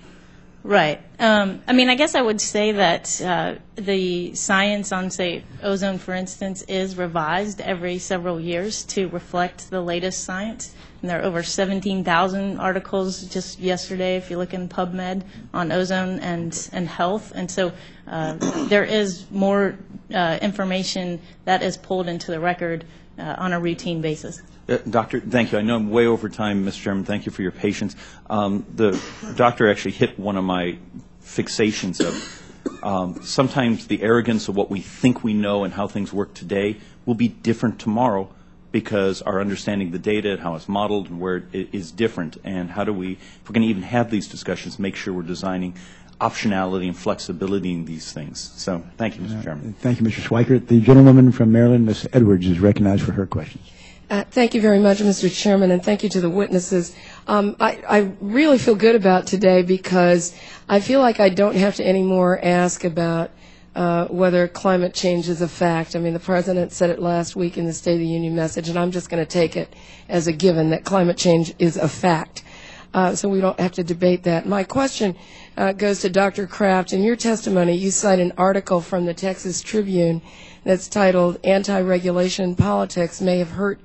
Right. I mean, I guess I would say that the science on, say, ozone, for instance, is revised every several years to reflect the latest science. And there are over 17,000 articles just yesterday, if you look in PubMed, on ozone and health. And so there is more information that is pulled into the record on a routine basis. Doctor, thank you. I know I'm way over time, Mr. Chairman. Thank you for your patience. The doctor actually hit one of my fixations of sometimes the arrogance of what we think we know and how things work today will be different tomorrow because our understanding of the data and how it's modeled and where it is different. And how do we, if we're going to even have these discussions, make sure we're designing optionality and flexibility in these things. So thank you, Mr. Chairman. Thank you, Mr. Schweikert. The gentlewoman from Maryland, Ms. Edwards, is recognized for her questions. Thank you very much, Mr. Chairman, and thank you to the witnesses. I really feel good about today because I feel like I don't have to anymore ask about whether climate change is a fact. I mean, the President said it last week in the State of the Union message, and I'm just going to take it as a given that climate change is a fact. So we don't have to debate that. My question goes to Dr. Craft. In your testimony, you cite an article from the Texas Tribune that's titled "Anti-Regulation Politics May Have Hurt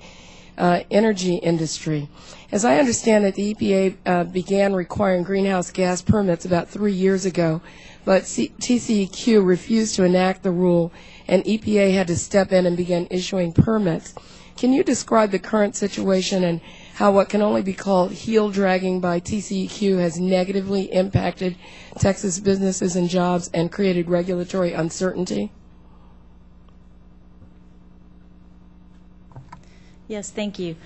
Energy Industry." As I understand it, the EPA began requiring greenhouse gas permits about 3 years ago, but TCEQ refused to enact the rule, and EPA had to step in and begin issuing permits. Can you describe the current situation and how what can only be called heel dragging by TCEQ has negatively impacted Texas businesses and jobs and created regulatory uncertainty? Yes, thank you.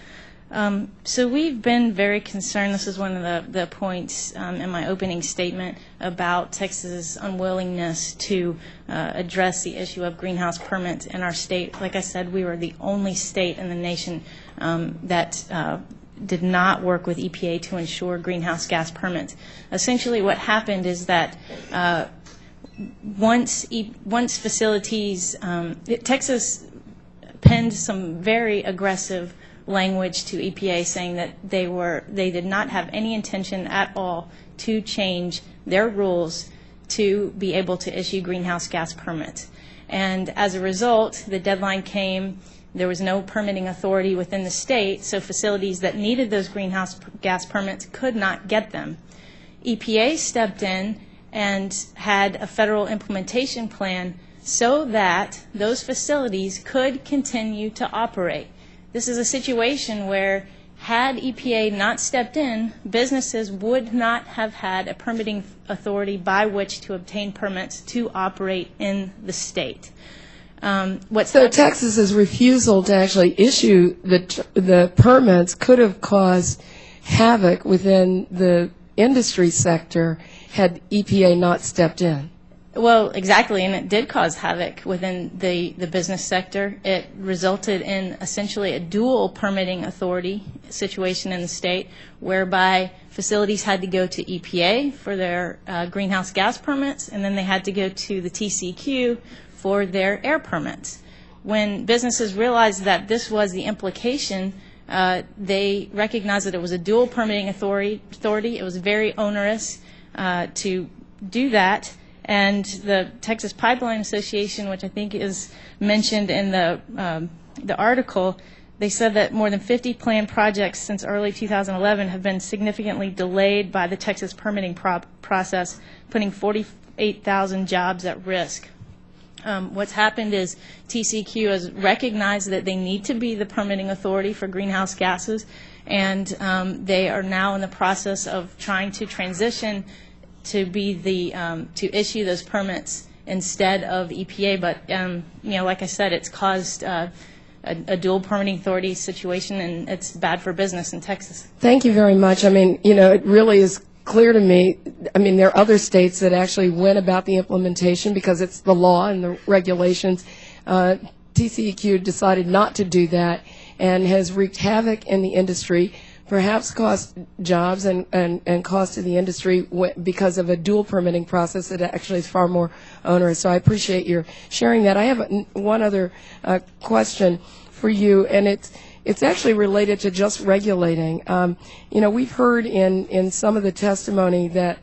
So we've been very concerned, this is one of the points in my opening statement, about Texas' unwillingness to address the issue of greenhouse permits in our state. Like I said, we were the only state in the nation that did not work with EPA to ensure greenhouse gas permits. Essentially what happened is that once facilities, Texas penned some very aggressive language to EPA saying that they did not have any intention at all to change their rules to be able to issue greenhouse gas permits. And as a result, the deadline came. There was no permitting authority within the state, so facilities that needed those greenhouse gas permits could not get them. EPA stepped in and had a federal implementation plan so that those facilities could continue to operate. This is a situation where, had EPA not stepped in, businesses would not have had a permitting authority by which to obtain permits to operate in the state. So Texas's refusal to actually issue the permits could have caused havoc within the industry sector had EPA not stepped in. Well, exactly, and it did cause havoc within the business sector. It resulted in essentially a dual permitting authority situation in the state, whereby facilities had to go to EPA for their greenhouse gas permits, and then they had to go to the TCEQ for their air permits. When businesses realized that this was the implication, they recognized that it was a dual permitting authority. It was very onerous to do that. And the Texas Pipeline Association, which I think is mentioned in the article, they said that more than 50 planned projects since early 2011 have been significantly delayed by the Texas permitting process, putting 48,000 jobs at risk. What's happened is TCEQ has recognized that they need to be the permitting authority for greenhouse gases, and they are now in the process of trying to transition to be to issue those permits instead of EPA. But like I said, it's caused a dual permitting authority situation, and it's bad for business in Texas. Thank you very much. I mean, it really is clear to me. I mean, there are other states that actually went about the implementation because it's the law and the regulations. TCEQ decided not to do that and has wreaked havoc in the industry, perhaps cost jobs and cost to the industry because of a dual permitting process that actually is far more onerous. So I appreciate your sharing that. I have one other question for you, and it's actually related to just regulating. We've heard in some of the testimony that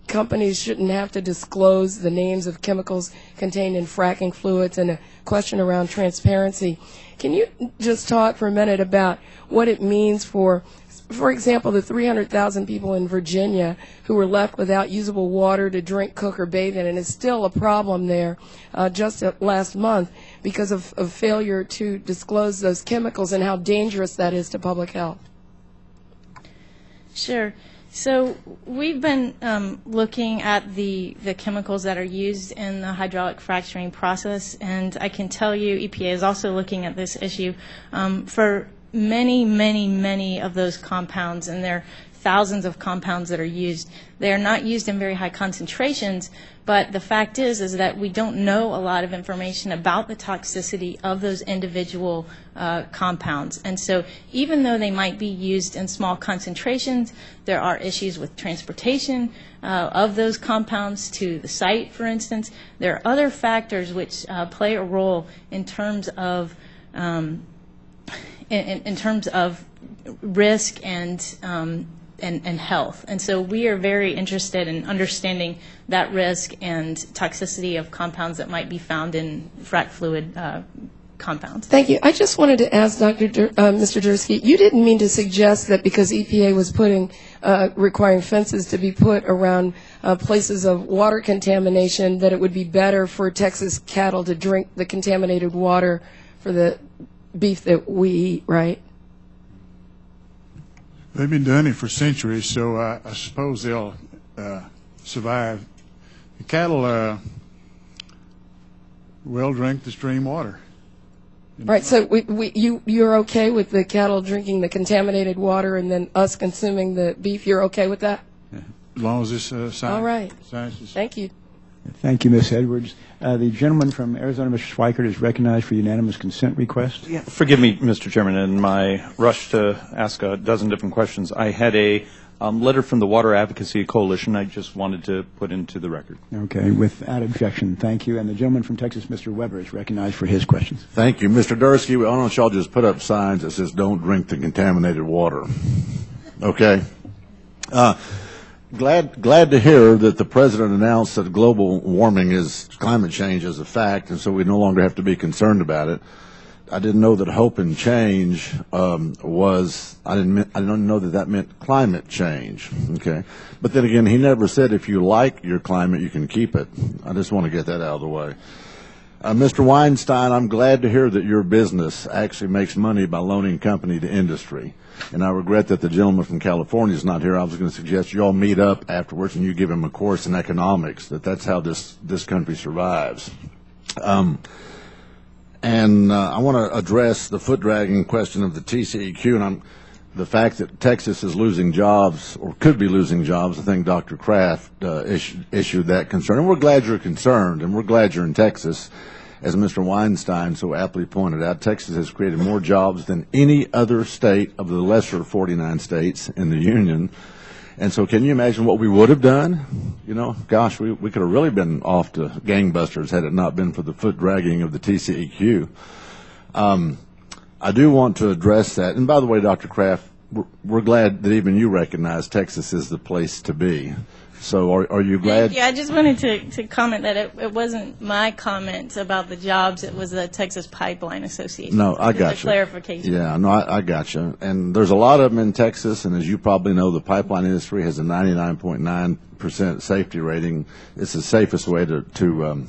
companies shouldn't have to disclose the names of chemicals contained in fracking fluids, and a question around transparency. Can you just talk for a minute about what it means for example, the 300,000 people in Virginia who were left without usable water to drink, cook, or bathe in, and it's still a problem there just last month because of failure to disclose those chemicals and how dangerous that is to public health? Sure. So we've been looking at the chemicals that are used in the hydraulic fracturing process, and I can tell you EPA is also looking at this issue for many of those compounds, and there are thousands of compounds that are used. They are not used in very high concentrations, but the fact is that we don't know a lot of information about the toxicity of those individual compounds. And so even though they might be used in small concentrations, there are issues with transportation of those compounds to the site, for instance. There are other factors which play a role in terms of in terms of risk and health. And so we are very interested in understanding that risk and toxicity of compounds that might be found in frac fluid compounds. Thank you. I just wanted to ask Mr. Dursky, you didn't mean to suggest that because EPA was requiring fences to be put around places of water contamination that it would be better for Texas cattle to drink the contaminated water for the beef that we eat, right? They've been doing it for centuries, so I suppose they'll survive. The cattle will drink the stream water. Right, so you're okay with the cattle drinking the contaminated water and then us consuming the beef? You're okay with that? Yeah. As long as this science. All right. Science is. Thank you. Thank you, Ms. Edwards. The gentleman from Arizona, Mr. Schweikert, is recognized for unanimous consent request. Yeah, forgive me, Mr. Chairman, in my rush to ask a dozen different questions. I had a letter from the Water Advocacy Coalition I just wanted to put into the record. Okay, without objection, thank you. And the gentleman from Texas, Mr. Weber, is recognized for his questions. Thank you. Mr. Dursky, why don't y'all just put up signs that says don't drink the contaminated water? Okay. Glad to hear that the president announced that global warming is climate change is a fact, and so we no longer have to be concerned about it. I didn't know that hope and change was. I didn't know that meant climate change. Okay, but then again, he never said if you like your climate, you can keep it. I just want to get that out of the way. Mr. Weinstein, I'm glad to hear that your business actually makes money by loaning company to industry. And I regret that the gentleman from California is not here. I was going to suggest you all meet up afterwards and you give him a course in economics, that's how this country survives. I want to address the foot-dragging question of the TCEQ and the fact that Texas is losing jobs or could be losing jobs. I think Dr. Kraft issued that concern. And we're glad you're concerned, and we're glad you're in Texas. As Mr. Weinstein so aptly pointed out, Texas has created more jobs than any other state of the lesser 49 states in the Union. And so can you imagine what we would have done? You know, gosh, we could have really been off to gangbusters had it not been for the foot dragging of the TCEQ. I do want to address that. And by the way, Dr. Kraft, we're glad that even you recognize Texas is the place to be. So are you glad? Yeah, I just wanted to comment that it wasn't my comment about the jobs. It was the Texas Pipeline Association. No, I got you. Clarification. Yeah, no, I got you. And there's a lot of them in Texas, and as you probably know, the pipeline industry has a 99.9% safety rating. It's the safest way to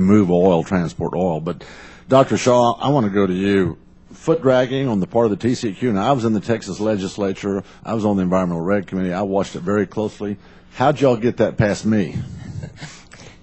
move oil, transport oil. But Dr. Shaw, I want to go to you. Foot dragging on the part of the TCEQ. Now, I was in the Texas legislature. I was on the Environmental Reg Committee. I watched it very closely. How'd y'all get that past me?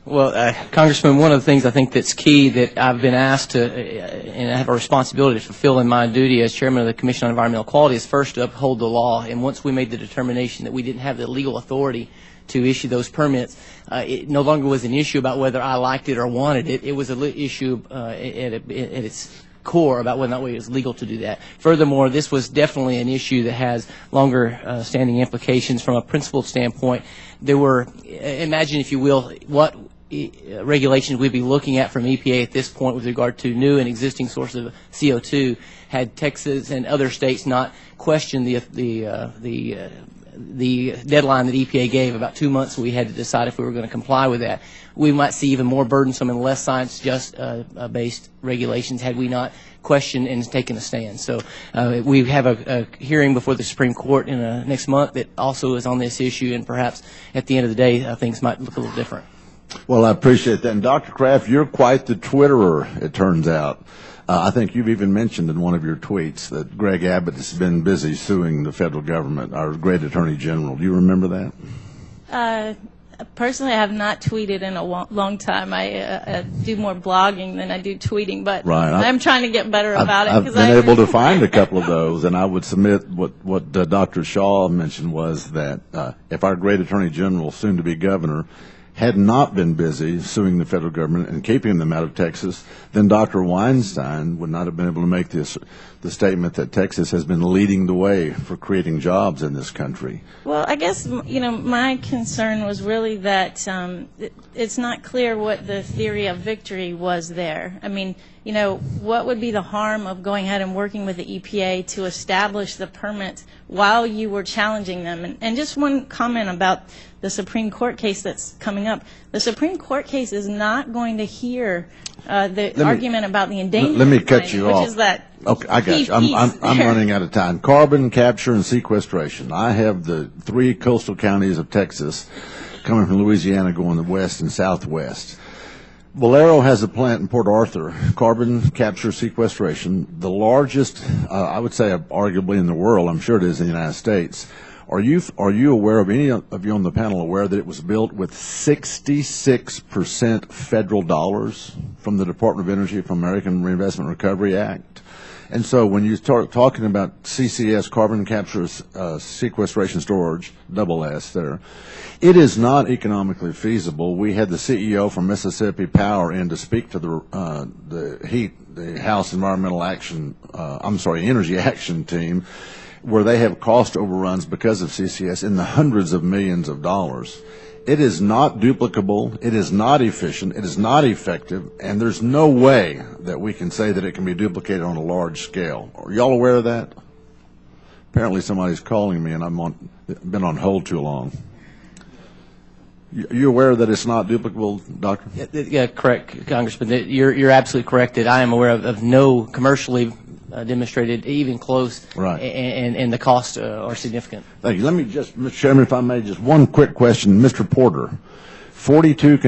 Well, Congressman, one of the things I think that's key that I've been asked to, and I have a responsibility to fulfill in my duty as chairman of the Commission on Environmental Quality, is first to uphold the law. And once we made the determination that we didn't have the legal authority to issue those permits, it no longer was an issue about whether I liked it or wanted it. It was an issue at its core about whether or not it was legal to do that. Furthermore, this was definitely an issue that has longer standing implications from a principled standpoint. There were, imagine if you will, what regulations we'd be looking at from EPA at this point with regard to new and existing sources of CO2 had Texas and other states not questioned the deadline that EPA gave, about 2 months. We had to decide if we were going to comply with that. We might see even more burdensome and less science-based regulations had we not questioned and taken a stand. So we have a hearing before the Supreme Court in next month that also is on this issue, and perhaps at the end of the day things might look a little different. Well, I appreciate that. And Dr. Kraft, you're quite the Twitterer, it turns out. I think you've even mentioned in one of your tweets that Greg Abbott has been busy suing the federal government, our great Attorney General. Do you remember that? Personally, I have not tweeted in a long time. I do more blogging than I do tweeting, but right. I'm trying to get better about it. I've been able to find a couple of those, and I would submit what Dr. Shaw mentioned was that if our great Attorney General, soon to be governor, had not been busy suing the federal government and keeping them out of Texas, then Dr. Weinstein would not have been able to make the statement that Texas has been leading the way for creating jobs in this country. Well, I guess, my concern was really that it's not clear what the theory of victory was there. I mean, what would be the harm of going ahead and working with the EPA to establish the permit while you were challenging them? And just one comment about the Supreme Court case that's coming up. The Supreme Court case is not going to hear the argument about the endangerment. Let me cut you off. Which is that. Okay, I got you. I'm running out of time. Carbon capture and sequestration. I have the 3 coastal counties of Texas coming from Louisiana going the west and southwest. Valero has a plant in Port Arthur, carbon capture sequestration, the largest, I would say, arguably in the world. I'm sure it is in the United States. Are you aware of any of you on the panel aware that it was built with 66% federal dollars from the Department of Energy, from American Reinvestment Recovery Act? And so when you start talking about CCS, carbon capture, sequestration storage, double S there, it is not economically feasible. We had the CEO from Mississippi Power in to speak to the House Energy Action Team, where they have cost overruns because of CCS in the hundreds of millions of dollars. It is not duplicable, it is not efficient, it is not effective, and there's no way that we can say that it can be duplicated on a large scale. Are y'all aware of that? Apparently somebody's calling me and I've been on hold too long. Are you aware that it's not duplicable, Doctor? Yeah, correct, Congressman. You're absolutely correct that I am aware of no commercially demonstrated, even close, right, and the costs are significant. Thank you. Let me just, Mr. Chairman, if I may, just one quick question. Mr. Porter, 42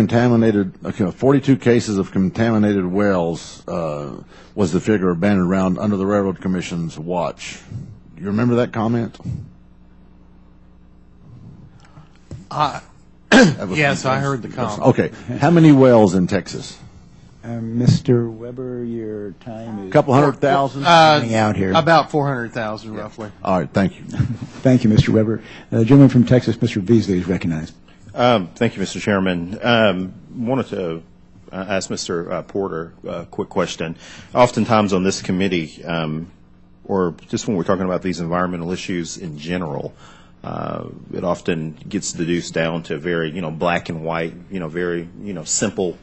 cases of contaminated wells was the figure banded around under the Railroad Commission's watch. You remember that comment? Yes, I heard the comment. Okay. How many wells in Texas? Mr. Weber, your time is... A couple 100,000? Coming out here. About 400,000, roughly. All right, thank you. Thank you, Mr. Weber. The gentleman from Texas, Mr. Beasley, is recognized. Thank you, Mr. Chairman. Wanted to ask Mr. Porter a quick question. Oftentimes on this committee, or just when we're talking about these environmental issues in general, it often gets deduced down to very, black and white, very, simple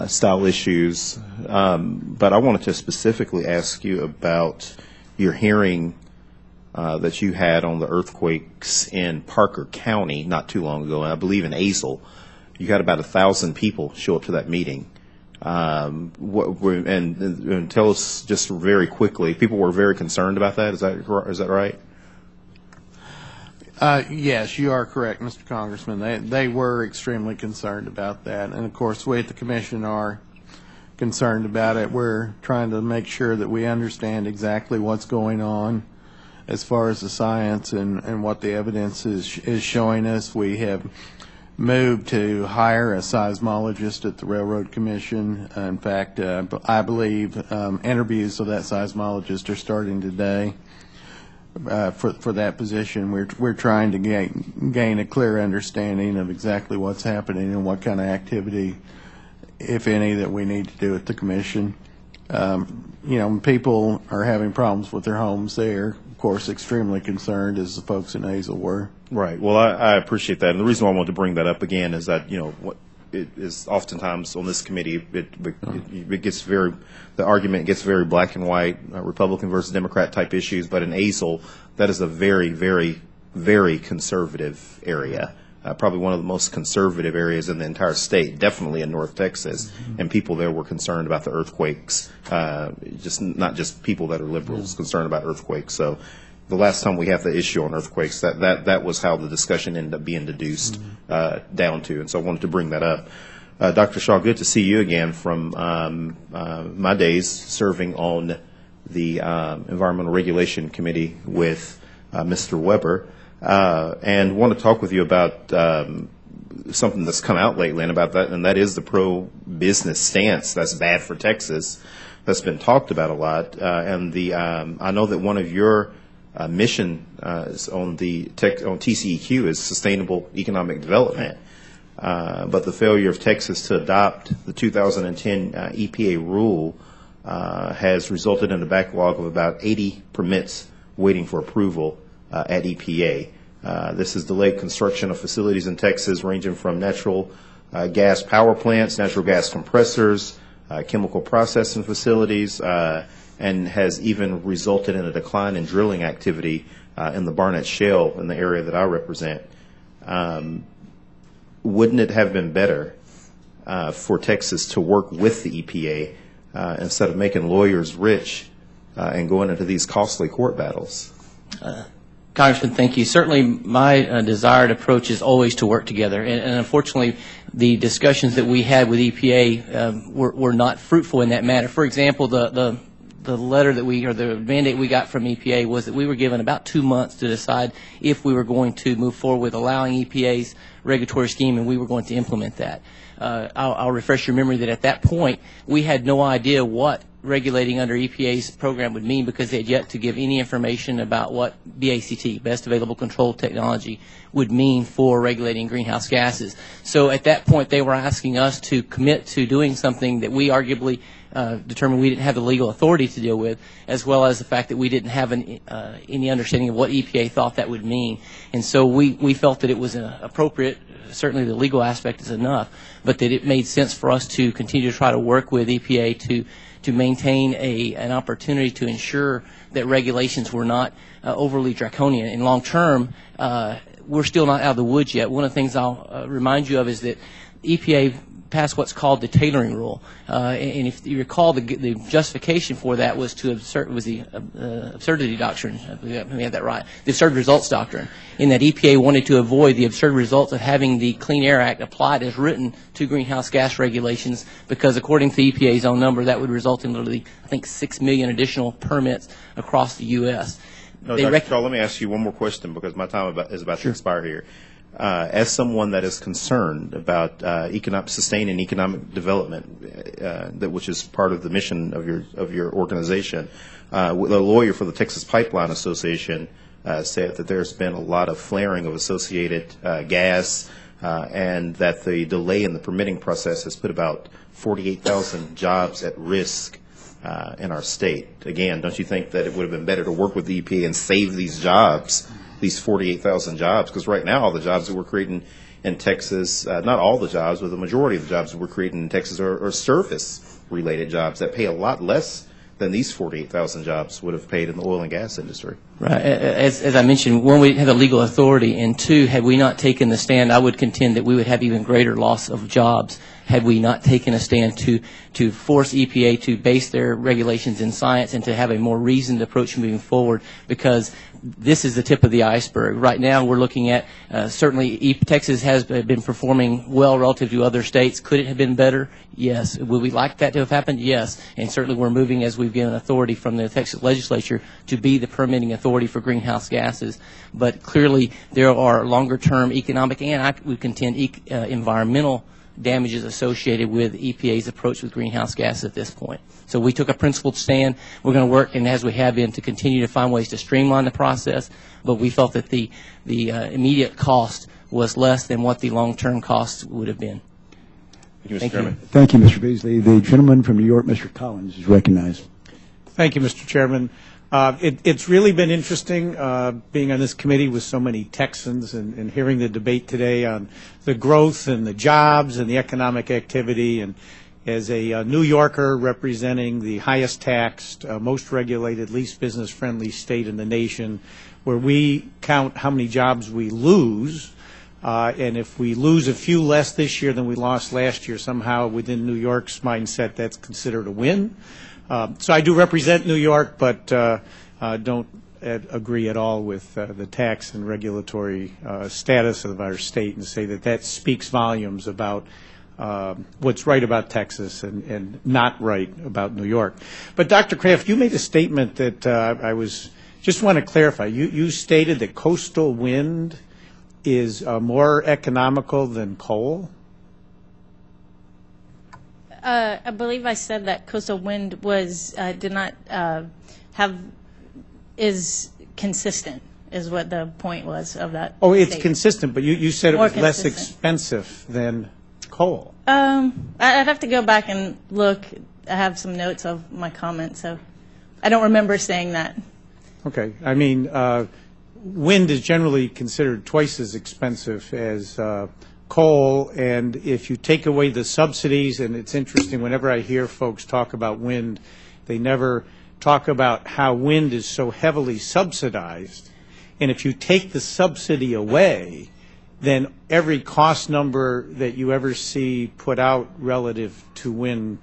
style issues. But I wanted to specifically ask you about your hearing that you had on the earthquakes in Parker County not too long ago, and I believe in Azle. You had about 1,000 people show up to that meeting. And tell us just very quickly, people were very concerned about that. Is that right? Yes, you are correct, Mr. Congressman. They were extremely concerned about that. And, of course, we at the Commission are concerned about it. We're trying to make sure that we understand exactly what's going on as far as the science and what the evidence is showing us. We have moved to hire a seismologist at the Railroad Commission. In fact, I believe interviews of that seismologist are starting today. For that position, we're trying to gain a clear understanding of exactly what's happening and what kind of activity, if any, that we need to do at the Commission. When people are having problems with their homes, they're, of course, extremely concerned, as the folks in Azle were. Right. Well, I appreciate that. And the reason why I wanted to bring that up again is that, what it is oftentimes on this committee, it gets the argument gets very black and white, Republican versus Democrat type issues. But in Azle, that is a very, very, very conservative area. Probably one of the most conservative areas in the entire state, definitely in North Texas. And people there were concerned about the earthquakes, not just people that are liberals concerned about earthquakes. So the last time we had the issue on earthquakes, that was how the discussion ended up being deduced down to. And so I wanted to bring that up. Dr. Shaw, good to see you again from my days serving on the Environmental Regulation Committee with Mr. Weber. And want to talk with you about something that's come out lately, and that is the pro-business stance that's bad for Texas. That's been talked about a lot. I know that one of your mission on TCEQ is sustainable economic development. But the failure of Texas to adopt the 2010 EPA rule has resulted in a backlog of about 80 permits waiting for approval at EPA. This has delayed construction of facilities in Texas ranging from natural gas power plants, natural gas compressors, chemical processing facilities, and has even resulted in a decline in drilling activity in the Barnett Shale in the area that I represent. Wouldn't it have been better for Texas to work with the EPA instead of making lawyers rich and going into these costly court battles? Congressman, thank you. Certainly my desired approach is always to work together. And unfortunately, the discussions that we had with EPA were not fruitful in that matter. For example, the letter that the mandate we got from EPA was that we were given about 2 months to decide if we were going to move forward with allowing EPA's regulatory scheme, and we were going to implement that. I'll refresh your memory that at that point, we had no idea what regulating under EPA's program would mean, because they had yet to give any information about what BACT, Best Available Control Technology, would mean for regulating greenhouse gases. So at that point, they were asking us to commit to doing something that we arguably determined we didn't have the legal authority to deal with, as well as the fact that we didn't have any understanding of what EPA thought that would mean. And so we felt that it was appropriate, certainly the legal aspect is enough, but that it made sense for us to continue to try to work with EPA to maintain an opportunity to ensure that regulations were not overly draconian. In long term, we're still not out of the woods yet. One of the things I'll remind you of is that EPA passed what's called the tailoring rule, and if you recall, the justification for that was the absurdity doctrine. Let me have that right. The absurd results doctrine, in that EPA wanted to avoid the absurd results of having the Clean Air Act applied as written to greenhouse gas regulations, because according to EPA's own number, that would result in literally, I think, 6 million additional permits across the U.S. No, Dr. Shaw, let me ask you one more question, because my time is about to expire here. As someone that is concerned about sustaining economic development, which is part of the mission of your organization, a lawyer for the Texas Pipeline Association said that there's been a lot of flaring of associated gas, and that the delay in the permitting process has put about 48,000 jobs at risk in our state. Again, don't you think that it would have been better to work with the EPA and save these jobs, these 48,000 jobs? Because right now, all the jobs that we're creating in Texas, not all the jobs, but the majority of the jobs that we're creating in Texas are service-related jobs that pay a lot less than these 48,000 jobs would have paid in the oil and gas industry. Right. As I mentioned, one, we have the legal authority, and two, had we not taken the stand, I would contend that we would have even greater loss of jobs had we not taken a stand to force EPA to base their regulations in science and to have a more reasoned approach moving forward, because this is the tip of the iceberg. Right now, we're looking at, certainly Texas has been performing well relative to other states. Could it have been better? Yes. Would we like that to have happened? Yes. And certainly we're moving, as we've given authority from the Texas legislature, to be the permitting authority for greenhouse gases. But clearly there are longer-term economic and, I would contend, environmental damages associated with EPA's approach with greenhouse gases at this point. So we took a principled stand. We're going to work, and as we have been, to continue to find ways to streamline the process, but we felt that the immediate cost was less than what the long-term cost would have been. Thank you, Mr. Thank you. Chairman. Thank you, Mr. Beasley. The gentleman from New York, Mr. Collins, is recognized. Thank you, Mr. Chairman. It's really been interesting being on this committee with so many Texans and hearing the debate today on the growth and the jobs and the economic activity. And as a New Yorker representing the highest taxed, most regulated, least business-friendly state in the nation, where we count how many jobs we lose, and if we lose a few less this year than we lost last year, somehow within New York's mindset, that's considered a win. So I do represent New York, but don't agree at all with the tax and regulatory status of our state, and say that that speaks volumes about what's right about Texas and not right about New York. But Dr. Kraft, you made a statement that I just want to clarify. You stated that coastal wind is more economical than coal? I believe I said that coastal wind was is consistent, is what the point was of that. Oh, it's statement. Consistent, but you said it was less consistent. expensive than coal. I'd have to go back and look. I have some notes of my comments, so I don't remember saying that. Okay. I mean, wind is generally considered twice as expensive as coal, and if you take away the subsidies, and it's interesting, whenever I hear folks talk about wind, they never talk about how wind is so heavily subsidized, and if you take the subsidy away, then every cost number that you ever see put out relative to wind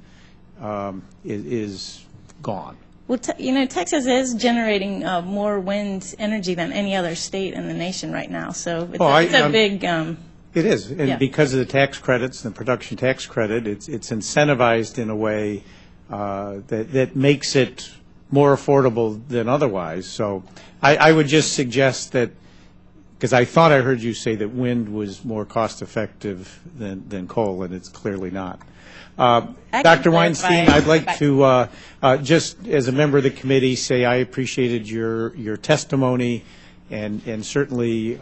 is gone. Well, Texas is generating more wind energy than any other state in the nation right now, so it's a big... It is, and yeah. Because of the tax credits, the production tax credit, it's incentivized in a way that makes it more affordable than otherwise. So I would just suggest that, because I thought I heard you say that wind was more cost-effective than coal, and it's clearly not. Dr. Weinstein, I'd like to, just as a member of the committee, say I appreciated your testimony, and certainly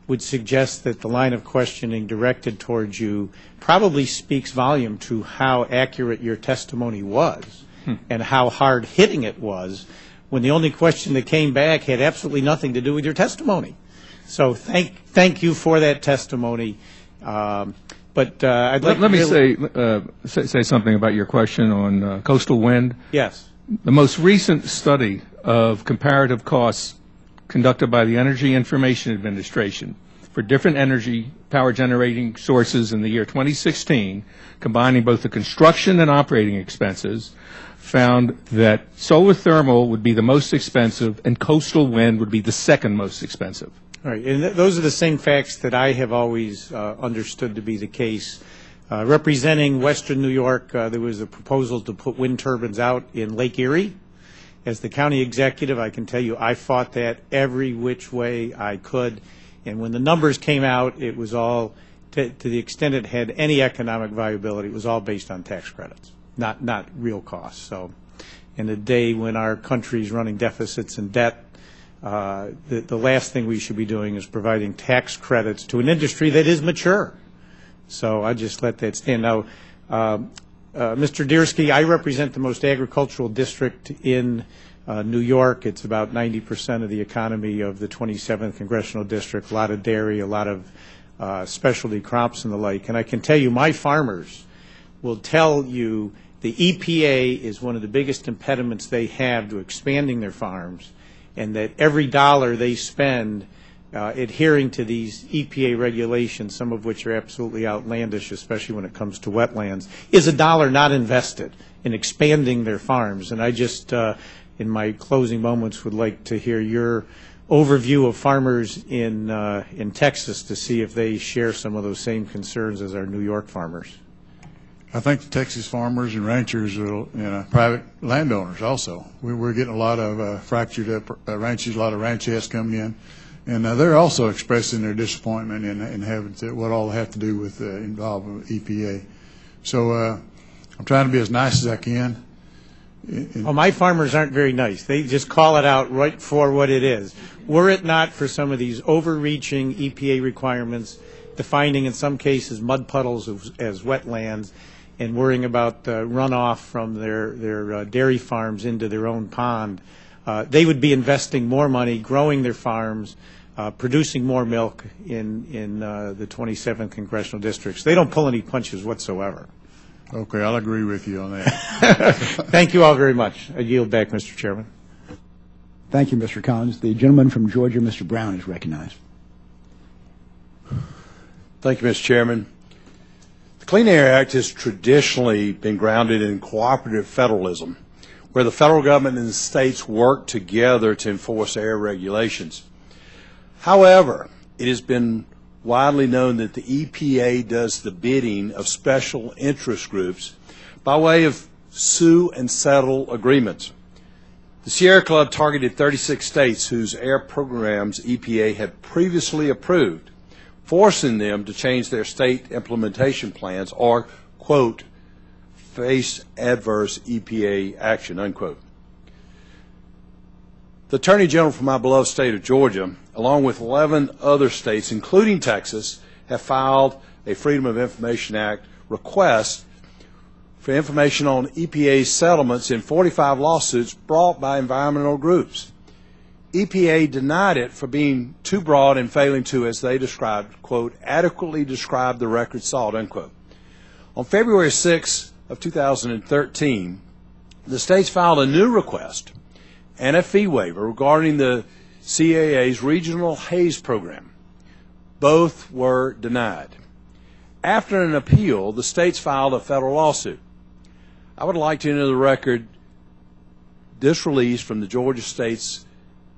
would suggest that the line of questioning directed towards you probably speaks volume to how accurate your testimony was and how hard-hitting it was, when the only question that came back had absolutely nothing to do with your testimony. So thank you for that testimony. But I'd like let me say something about your question on coastal wind. Yes. The most recent study of comparative costs conducted by the Energy Information Administration for different energy power generating sources in the year 2016, combining both the construction and operating expenses, found that solar thermal would be the most expensive and coastal wind would be the second most expensive. All right, and those are the same facts that I have always understood to be the case. Representing Western New York, there was a proposal to put wind turbines out in Lake Erie. As the county executive, I can tell you I fought that every which way I could. And when the numbers came out, it was all, to the extent it had any economic viability, it was all based on tax credits, not real costs. So in a day when our country is running deficits and debt, the last thing we should be doing is providing tax credits to an industry that is mature. So I just let that stand. Now, Mr. Diersky, I represent the most agricultural district in New York. It's about 90% of the economy of the 27th Congressional District, a lot of dairy, a lot of specialty crops and the like. And I can tell you my farmers will tell you the EPA is one of the biggest impediments they have to expanding their farms, and that every dollar they spend adhering to these EPA regulations, some of which are absolutely outlandish, especially when it comes to wetlands, is a dollar not invested in expanding their farms. And I just, in my closing moments, would like to hear your overview of farmers in Texas to see if they share some of those same concerns as our New York farmers. I think the Texas farmers and ranchers are private landowners also. We're getting a lot of fractured up ranches, a lot of ranchettes coming in. And they're also expressing their disappointment in having what all they have to do with involvement with EPA. So I'm trying to be as nice as I can. Well, my farmers aren't very nice. They just call it out right for what it is. Were it not for some of these overreaching EPA requirements, defining in some cases mud puddles as wetlands and worrying about runoff from their dairy farms into their own pond. They would be investing more money, growing their farms, producing more milk in the 27 congressional districts. They don't pull any punches whatsoever. Okay, I'll agree with you on that. Thank you all very much. I yield back, Mr. Chairman. Thank you, Mr. Collins. The gentleman from Georgia, Mr. Brown, is recognized. Thank you, Mr. Chairman. The Clean Air Act has traditionally been grounded in cooperative federalism, where the federal government and the states work together to enforce air regulations. However, it has been widely known that the EPA does the bidding of special interest groups by way of sue and settle agreements. The Sierra Club targeted 36 states whose air programs EPA had previously approved, forcing them to change their state implementation plans or, quote, face adverse EPA action, unquote. The Attorney General for my beloved state of Georgia, along with 11 other states, including Texas, have filed a Freedom of Information Act request for information on EPA settlements in 45 lawsuits brought by environmental groups. EPA denied it for being too broad and failing to, as they described, quote, adequately describe the record sought, unquote. On February 6 of 2013, the states filed a new request and a fee waiver regarding the CAA's regional haze program. Both were denied. After an appeal, the states filed a federal lawsuit. I would like to enter the record this release from the Georgia State's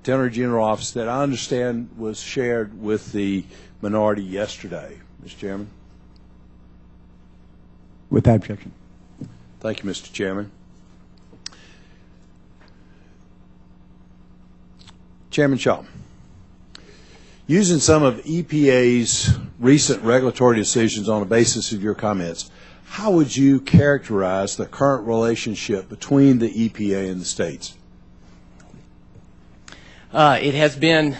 Attorney General Office that I understand was shared with the minority yesterday. Mr. Chairman. Without objection. Thank you, Mr. Chairman. Chairman Shaw, using some of EPA's recent regulatory decisions on the basis of your comments, how would you characterize the current relationship between the EPA and the states? It has been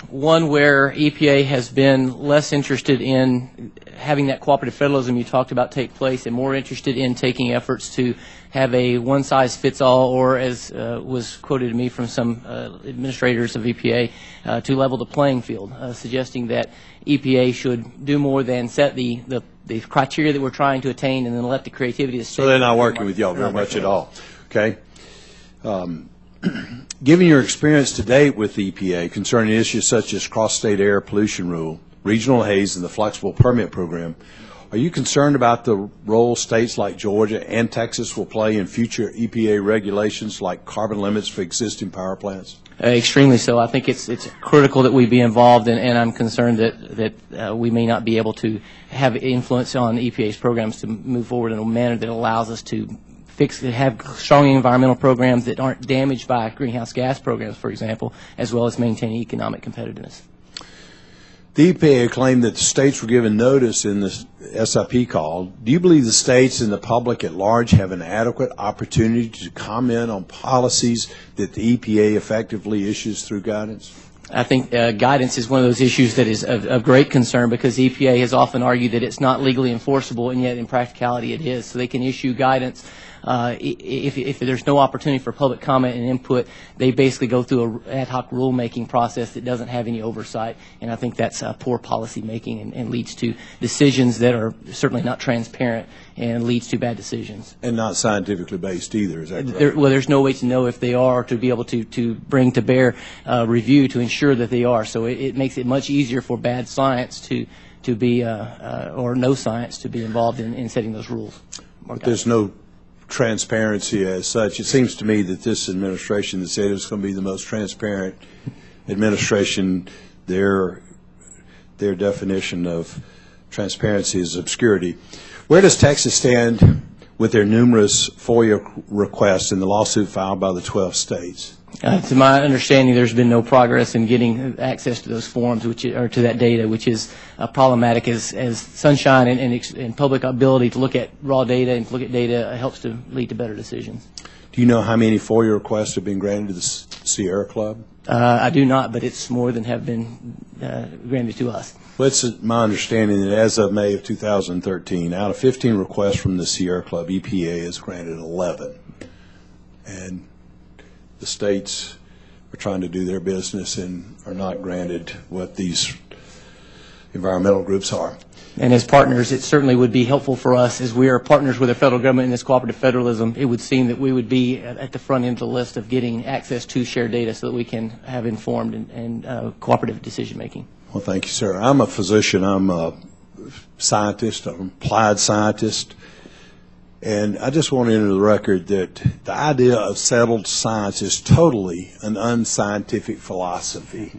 one where EPA has been less interested in having that cooperative federalism you talked about take place and more interested in taking efforts to have a one-size-fits-all, or as was quoted to me from some administrators of EPA, to level the playing field, suggesting that EPA should do more than set the criteria that we're trying to attain and then let the creativity of the state. So they're not working with y'all very much at all, okay? Given your experience to date with the EPA concerning issues such as cross-state air pollution rule, regional haze, and the flexible permit program, are you concerned about the role states like Georgia and Texas will play in future EPA regulations like carbon limits for existing power plants? Extremely so. I think it's critical that we be involved, and I'm concerned that we may not be able to have influence on EPA's programs to move forward in a manner that allows us to have strong environmental programs that aren't damaged by greenhouse gas programs, for example, as well as maintaining economic competitiveness. The EPA claimed that the states were given notice in the SIP call. Do you believe the states and the public at large have an adequate opportunity to comment on policies that the EPA effectively issues through guidance? I think guidance is one of those issues that is of great concern, because the EPA has often argued that it's not legally enforceable, and yet in practicality it is. So they can issue guidance. If there's no opportunity for public comment and input, they basically go through an ad hoc rulemaking process that doesn't have any oversight, and I think that's poor policy making and leads to decisions that are certainly not transparent and leads to bad decisions. And not scientifically based either, is that correct? Well, there's no way to know if they are, to be able to bring to bear review to ensure that they are. So it makes it much easier for bad science to be, or no science to be involved in setting those rules. But there's no transparency as such. It seems to me that this administration that said it was going to be the most transparent administration, their definition of transparency is obscurity. Where does Texas stand with their numerous FOIA requests in the lawsuit filed by the 12 states? To my understanding, there's been no progress in getting access to those forms, or to that data, which is problematic, as sunshine and public ability to look at raw data and to look at data helps to lead to better decisions. Do you know how many FOIA requests have been granted to the Sierra Club? I do not, but it's more than have been granted to us. Well, it's my understanding that as of May of 2013, out of 15 requests from the Sierra Club, EPA has granted 11. And the states are trying to do their business and are not granted what these environmental groups are. And as partners, it certainly would be helpful for us, as we are partners with the federal government in this cooperative federalism. It would seem that we would be at the front end of the list of getting access to shared data so that we can have informed and cooperative decision making. Well, thank you, sir. I'm a physician. I'm a scientist. I'm an applied scientist. And I just want to enter the record that the idea of settled science is totally an unscientific philosophy.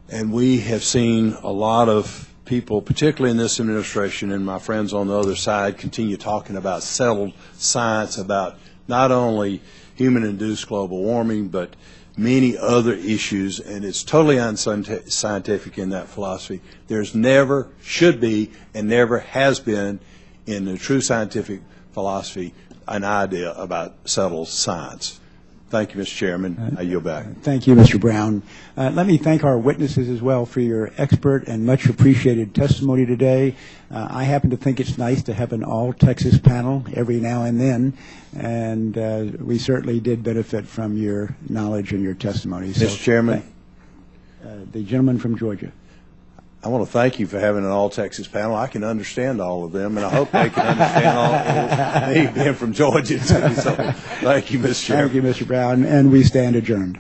And we have seen a lot of people, particularly in this administration and my friends on the other side, continue talking about settled science, about not only human-induced global warming, but many other issues, and it's totally unscientific in that philosophy. There's never, should be, and never has been in the true scientific philosophy an idea about settled science. Thank you, Mr. Chairman. I yield back. Thank you, Mr. Brown. Let me thank our witnesses as well for your expert and much appreciated testimony today. I happen to think it's nice to have an all-Texas panel every now and then, and we certainly did benefit from your knowledge and your testimony. So, Mr. Chairman. The gentleman from Georgia. I want to thank you for having an all-Texas panel. I can understand all of them, and I hope they can understand all of me being from Georgia, too. So thank you, Mr. Chairman. Thank you, Mr. Brown, and we stand adjourned.